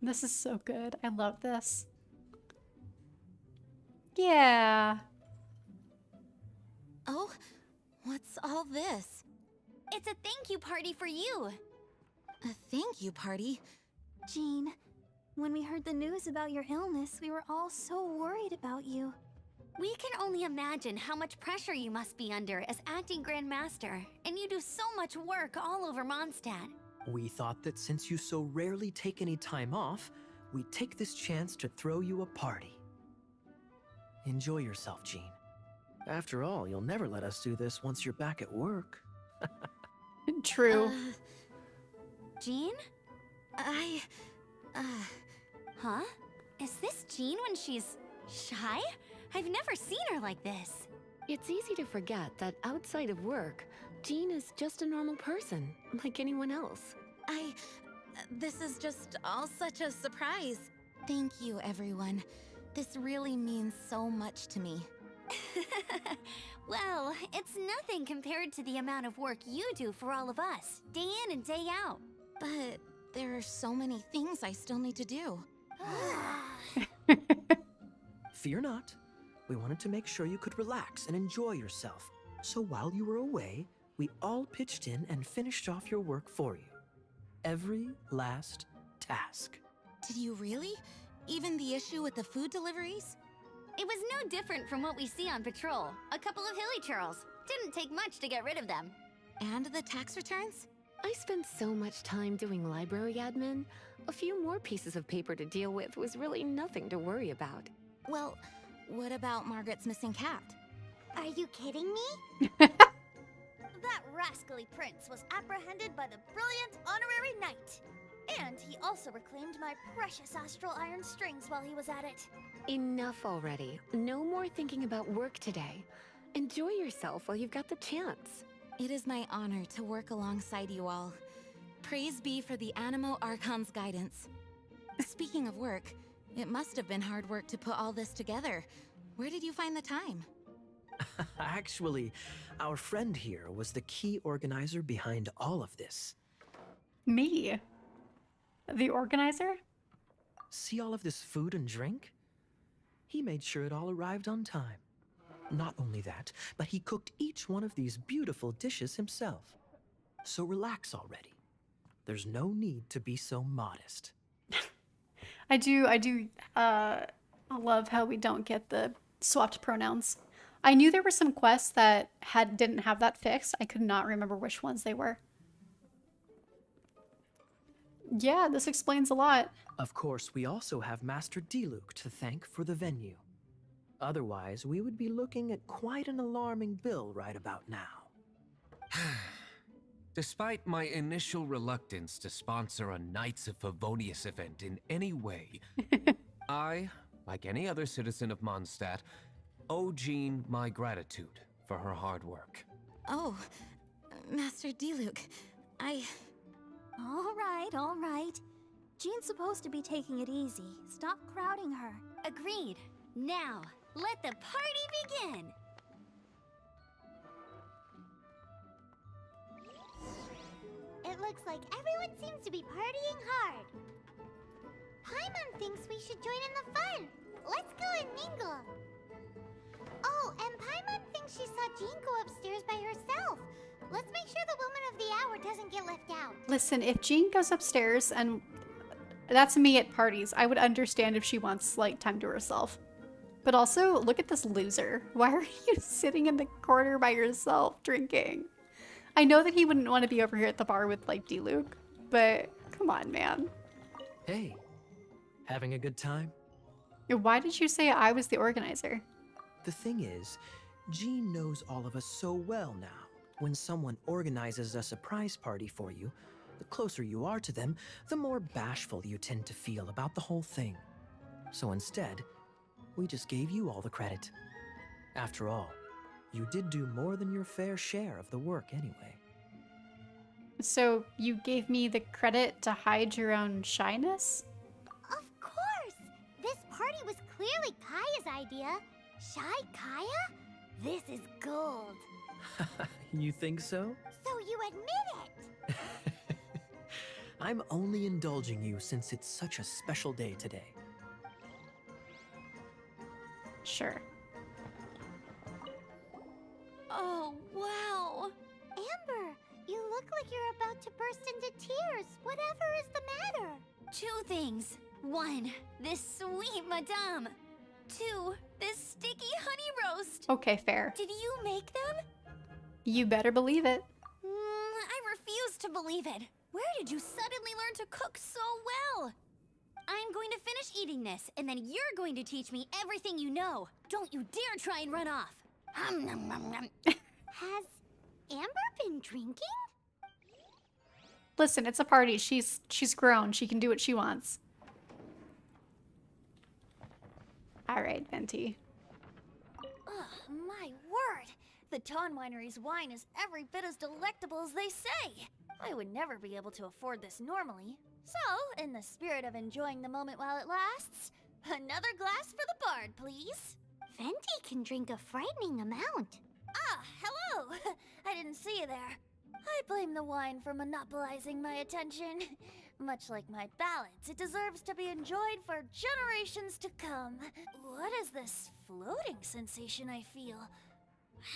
This is so good. I love this. Yeah. Oh, what's all this? It's a thank you party for you. A thank you party? Jean, when we heard the news about your illness, we were all so worried about you. We can only imagine how much pressure you must be under as acting Grand Master, and you do so much work all over Mondstadt. We thought that since you so rarely take any time off, we'd take this chance to throw you a party. Enjoy yourself, Jean. After all, you'll never let us do this once you're back at work. True. Jean? Huh? Is this Jean when she's shy? I've never seen her like this. It's easy to forget that outside of work, Jean is just a normal person, like anyone else. This is just all such a surprise. Thank you, everyone. This really means so much to me. Well, it's nothing compared to the amount of work you do for all of us, day in and day out. But there are so many things I still need to do. Fear not. We wanted to make sure you could relax and enjoy yourself. So while you were away, we all pitched in and finished off your work for you. Every last task. Did you really? Even the issue with the food deliveries? It was no different from what we see on patrol. A couple of hilly churls. Didn't take much to get rid of them. And the tax returns? I spent so much time doing library admin. A few more pieces of paper to deal with was really nothing to worry about. Well, what about Margaret's missing cat? Are you kidding me? That rascally prince was apprehended by the brilliant honorary knight. And he also reclaimed my precious astral iron strings while he was at it. Enough already. No more thinking about work today. Enjoy yourself while you've got the chance. It is my honor to work alongside you all. Praise be for the Animo Archon's guidance. Speaking of work, it must have been hard work to put all this together. Where did you find the time? Actually, our friend here was the key organizer behind all of this. Me? The organizer? See all of this food and drink? He made sure it all arrived on time. Not only that, but he cooked each one of these beautiful dishes himself. So relax already. There's no need to be so modest. I do love how we don't get the swapped pronouns. I knew there were some quests that didn't have that fixed. I could not remember which ones they were. Yeah, this explains a lot. Of course, we also have Master Diluc to thank for the venue. Otherwise, we would be looking at quite an alarming bill right about now. Despite my initial reluctance to sponsor a Knights of Favonius event in any way, I, like any other citizen of Mondstadt, owe Jean my gratitude for her hard work. Oh, Master Diluc, All right. Jean's supposed to be taking it easy. Stop crowding her. Agreed. Now, let the party begin! It looks like everyone seems to be partying hard. Paimon thinks we should join in the fun. Let's go and mingle. Oh, and Paimon thinks she saw Jean go upstairs by herself. Let's make sure the woman of the hour doesn't get left out. Listen, if Jean goes upstairs, and that's me at parties, I would understand if she wants, like, time to herself. But also, look at this loser. Why are you sitting in the corner by yourself drinking? I know that he wouldn't want to be over here at the bar with, like, Diluc, but come on, man. Hey, having a good time? Why did you say I was the organizer? The thing is, Jean knows all of us so well now. When someone organizes a surprise party for you, the closer you are to them, the more bashful you tend to feel about the whole thing. So instead, we just gave you all the credit. After all, you did do more than your fair share of the work anyway. So you gave me the credit to hide your own shyness? Of course! This party was clearly Kaya's idea. Shy Kaya? This is gold. You think so? So you admit it! I'm only indulging you since it's such a special day today. Sure. Oh, wow! Amber, you look like you're about to burst into tears. Whatever is the matter? 2 things. 1, this sweet madame. too. This sticky honey roast. Okay, fair. Did you make them? You better believe it. I refuse to believe it. Where did you suddenly learn to cook so well? I'm going to finish eating this, and then you're going to teach me everything you know. Don't you dare try and run off. Has Amber been drinking? Listen, it's a party. She's grown. She can do what she wants. All right, Venti. Ugh, my word! The Dawn Winery's wine is every bit as delectable as they say. I would never be able to afford this normally. So, in the spirit of enjoying the moment while it lasts, another glass for the bard, please. Venti can drink a frightening amount. Ah, hello! I didn't see you there. I blame the wine for monopolizing my attention. Much like my ballads, it deserves to be enjoyed for generations to come. What is this floating sensation I feel?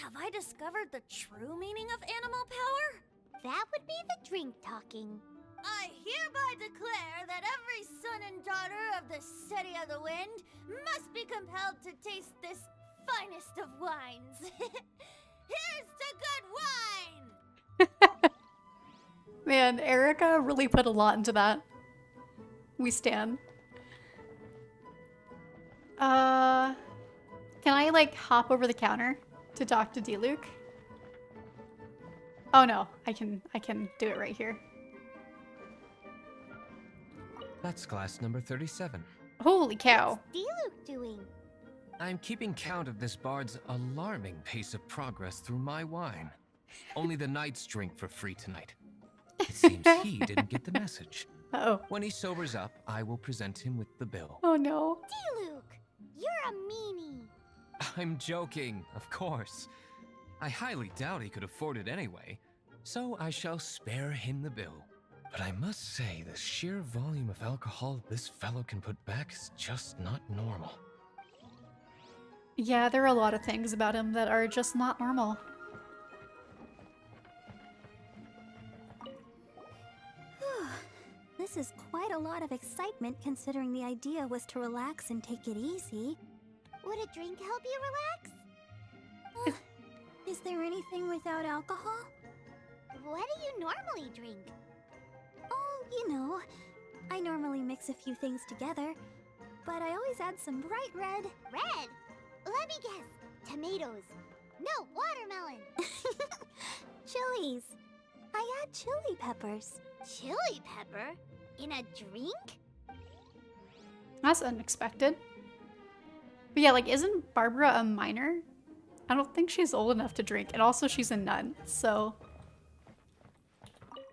Have I discovered the true meaning of animal power? That would be the drink talking. I hereby declare that every son and daughter of the City of the Wind must be compelled to taste this finest of wines. Here's to good wine! Man, Erica really put a lot into that. We stan. Can I like hop over the counter to talk to D-Luke? Oh no, I can do it right here. That's glass number 37. Holy cow. What's D-Luke doing? I'm keeping count of this bard's alarming pace of progress through my wine. Only the knights drink for free tonight. It seems he didn't get the message. Uh-oh. When he sobers up, I will present him with the bill. Oh no. D-Luke, you're a meanie. I'm joking, of course. I highly doubt he could afford it anyway, so I shall spare him the bill. But I must say, the sheer volume of alcohol this fellow can put back is just not normal. Yeah, there are a lot of things about him that are just not normal. This is quite a lot of excitement considering the idea was to relax and take it easy. Would a drink help you relax? Is there anything without alcohol? What do you normally drink? Oh, you know, I normally mix a few things together, but I always add some bright red. Red? Let me guess. Tomatoes. No, watermelon. Chilies. I add chili peppers. Chili pepper? In a drink? That's unexpected. But yeah, like, isn't Barbara a minor? I don't think she's old enough to drink, and also she's a nun, so...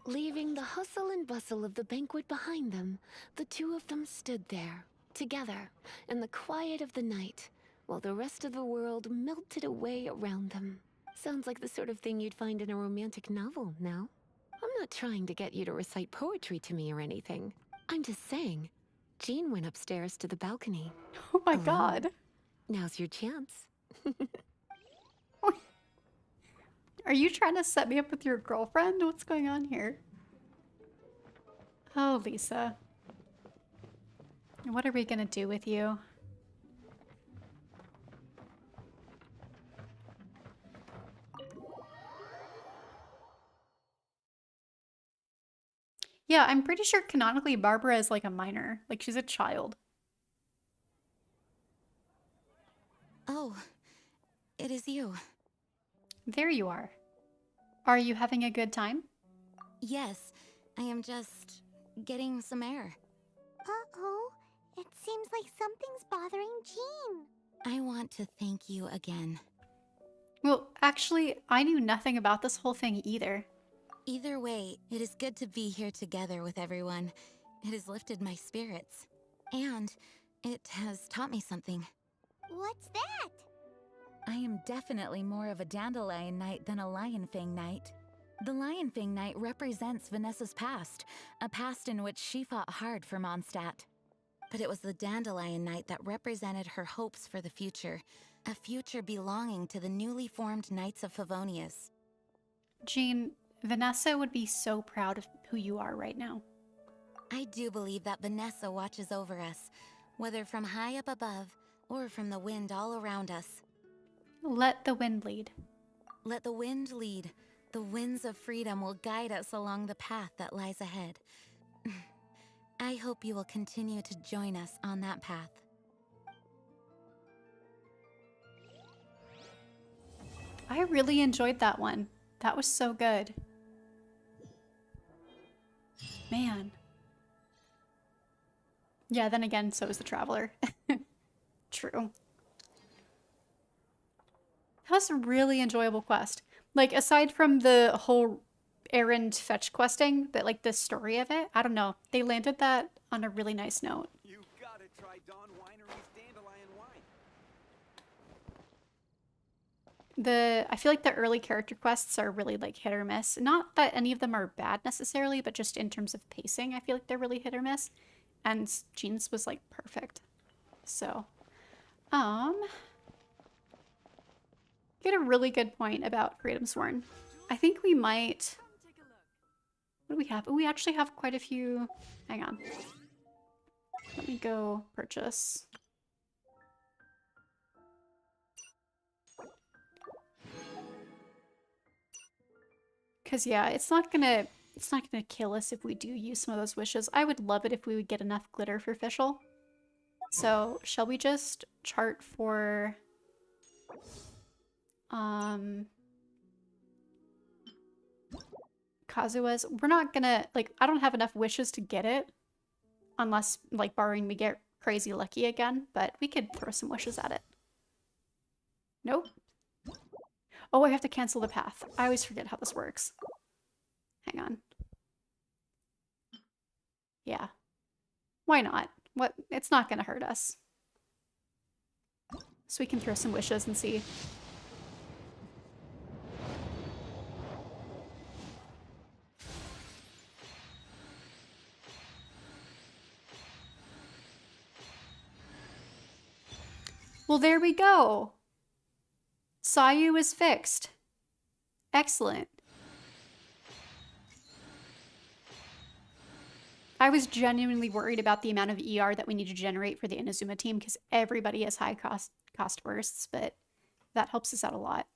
Leaving the hustle and bustle of the banquet behind them, the two of them stood there, together, in the quiet of the night, while the rest of the world melted away around them. Sounds like the sort of thing you'd find in a romantic novel, no? I'm not trying to get you to recite poetry to me or anything. I'm just saying, Jean went upstairs to the balcony. Oh my god. Now's your chance. Are you trying to set me up with your girlfriend? What's going on here? Oh, Lisa. What are we gonna do with you? Yeah, I'm pretty sure canonically Barbara is like a minor. Like, she's a child. Oh, it is you. There you are. Are you having a good time? Yes, I am just getting some air. Uh-oh, it seems like something's bothering Jean. I want to thank you again. Well, actually, I knew nothing about this whole thing either. Either way, it is good to be here together with everyone. It has lifted my spirits. And it has taught me something. What's that? I am definitely more of a Dandelion Knight than a Lionfang Knight. The Lionfang Knight represents Vanessa's past, a past in which she fought hard for Mondstadt. But it was the Dandelion Knight that represented her hopes for the future, a future belonging to the newly formed Knights of Favonius. Jean, Vanessa would be so proud of who you are right now. I do believe that Vanessa watches over us, whether from high up above or from the wind all around us. Let the wind lead. Let the wind lead. The winds of freedom will guide us along the path that lies ahead. I hope you will continue to join us on that path. I really enjoyed that one. That was so good. Man. Yeah, then again, so is the Traveler. True. That was a really enjoyable quest. Like, aside from the whole errand fetch questing, but like the story of it, I don't know. They landed that on a really nice note. You gotta try Dawn Winery's dandelion wine. I feel like the early character quests are really like hit or miss. Not that any of them are bad necessarily, but just in terms of pacing, I feel like they're really hit or miss. And Jean's was like perfect. So, get a really good point about Kratom Sworn. I think we might... What do we have? Oh, we actually have quite a few... Hang on. Let me go purchase. Because yeah, it's not gonna kill us if we do use some of those wishes. I would love it if we would get enough glitter for Fischl. So, shall we just chart for... Kazua's? We're not gonna... Like, I don't have enough wishes to get it. Unless, like, barring we get crazy lucky again. But we could throw some wishes at it. Nope. Oh, I have to cancel the path. I always forget how this works. Hang on. Yeah. Why not? What? It's not gonna hurt us. So we can throw some wishes and see. Well, there we go. Sayu is fixed. Excellent. I was genuinely worried about the amount of ER that we need to generate for the Inazuma team because everybody has high cost bursts, but that helps us out a lot.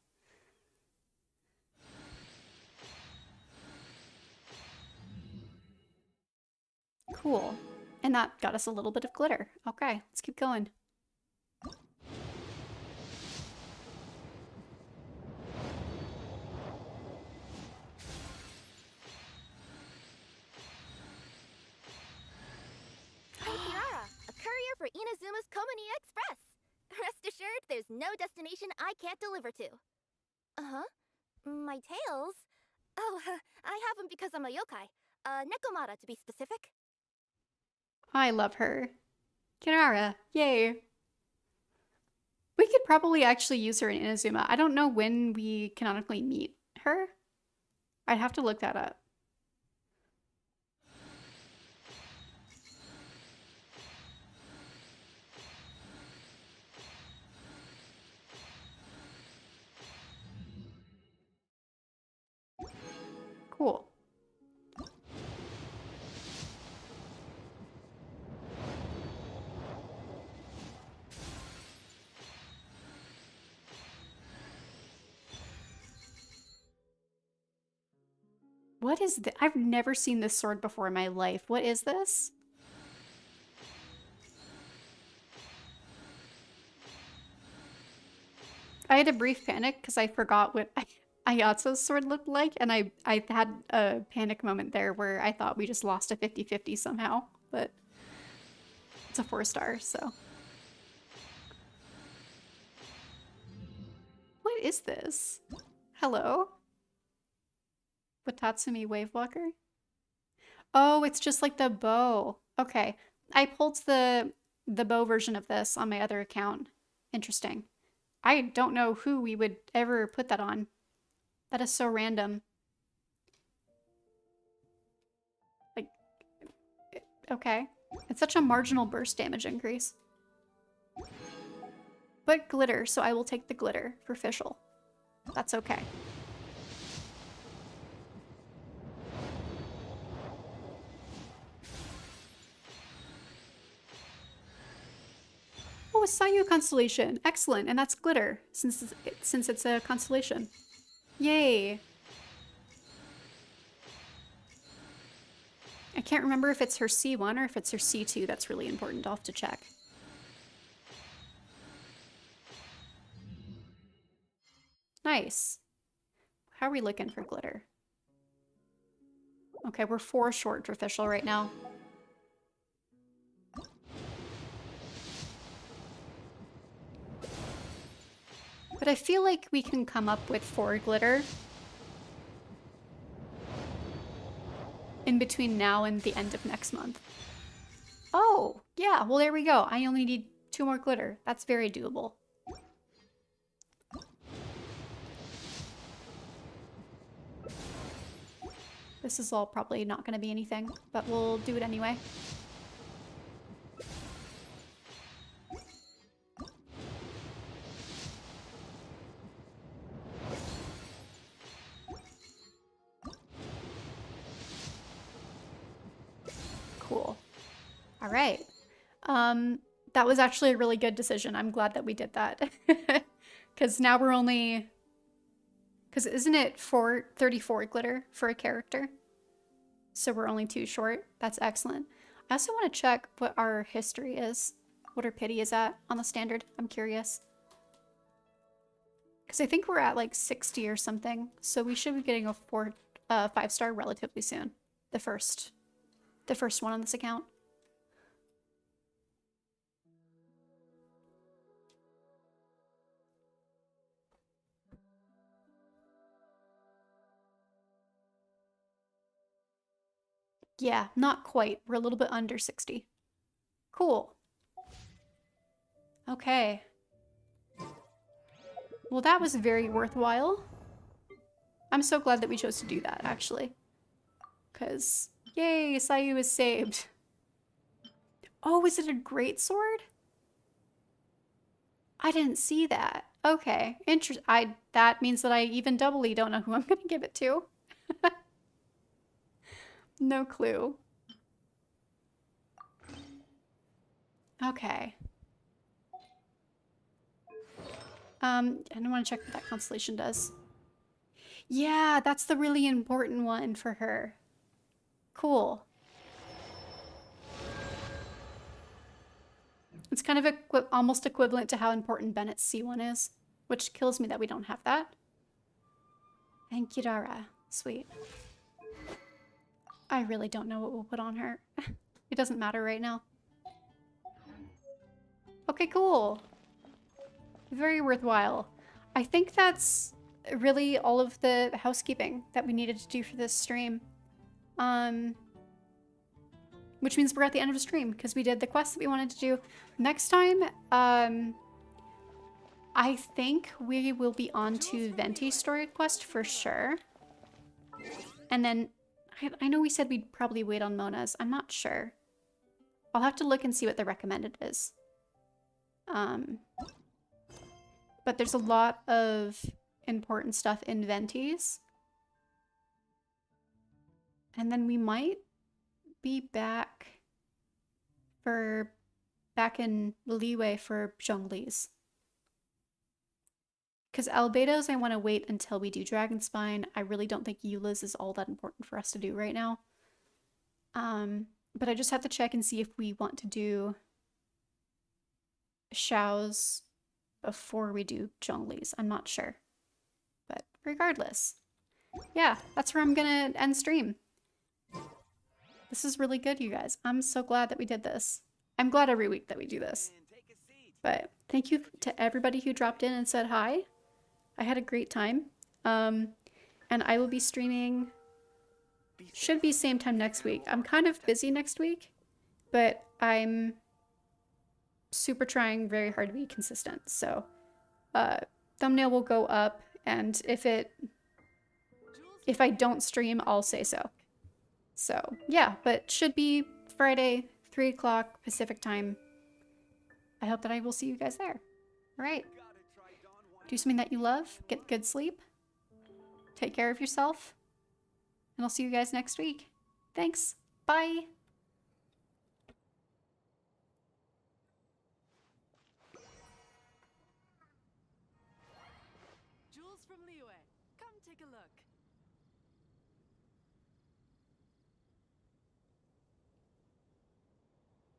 Cool. And that got us a little bit of glitter. Okay, let's keep going. I'm Kirara, a courier for Inazuma's Komani Express. Rest assured, there's no destination I can't deliver to. Uh-huh. My tails? Oh, I have them because I'm a yokai. Nekomata, to be specific. I love her. Kirara, yay. We could probably actually use her in Inazuma. I don't know when we canonically meet her. I'd have to look that up. Cool. What is this? I've never seen this sword before in my life. What is this? I had a brief panic because I forgot what Ayatsu's sword looked like, and I had a panic moment there where I thought we just lost a 50-50 somehow, but it's a 4-star, so. What is this? Hello? Watatsumi Wavewalker? Oh, it's just like the bow. Okay. I pulled the bow version of this on my other account. Interesting. I don't know who we would ever put that on. That is so random. Like, okay. It's such a marginal burst damage increase. But glitter, so I will take the glitter for Fischl. That's okay. a Sayu constellation. Excellent. And that's glitter since it's a constellation. Yay. I can't remember if it's her C1 or if it's her C2. That's really important. I'll have to check. Nice. How are we looking for glitter? Okay, we're 4 short for official right now. But I feel like we can come up with 4 glitter in between now and the end of next month. Oh, yeah, well there we go. I only need 2 more glitter. That's very doable. This is all probably not going to be anything, but we'll do it anyway. Cool. All right. That was actually a really good decision. I'm glad that we did that. Because now we're only... Because isn't it 34 glitter for a character? So we're only 2 short. That's excellent. I also want to check what our history is. What our pity is at on the standard. I'm curious. Because I think we're at like 60 or something. So we should be getting a 5-star relatively soon. The first one on this account. Yeah, not quite. We're a little bit under 60. Cool. Okay. Well, that was very worthwhile. I'm so glad that we chose to do that, actually. Because, yay, Sayu is saved. Oh, is it a great sword? I didn't see that. Okay, that means that I even doubly don't know who I'm going to give it to. No clue. Okay. I want to check what that constellation does. Yeah, that's the really important one for her. Cool. It's kind of almost equivalent to how important Bennett's C1 is, which kills me that we don't have that. Thank you, Dara. Sweet. I really don't know what we'll put on her. It doesn't matter right now. Okay, cool. Very worthwhile. I think that's really all of the housekeeping that we needed to do for this stream. Which means we're at the end of the stream because we did the quest that we wanted to do. Next time, I think we will be on to Venti Story Quest for sure. And then, I know we said we'd probably wait on Mona's. I'm not sure. I'll have to look and see what the recommended is. But there's a lot of important stuff in Venti's. And then we might be back in Leeway for Zhongli's. Because Albedo's, I want to wait until we do Dragonspine. I really don't think Eula's is all that important for us to do right now. But I just have to check and see if we want to do Xiao's before we do Zhongli's. I'm not sure. But regardless. Yeah, that's where I'm gonna end stream. This is really good, you guys. I'm so glad that we did this. I'm glad every week that we do this. But thank you to everybody who dropped in and said hi. I had a great time. And I will be streaming, should be same time next week. I'm kind of busy next week, but I'm super trying very hard to be consistent. So thumbnail will go up, and if I don't stream, I'll say so. So yeah, but should be Friday, 3 o'clock Pacific time. I hope that I will see you guys there. All right. Do something that you love. Get good sleep. Take care of yourself. And I'll see you guys next week. Thanks. Bye. from Liyue. Come take a look.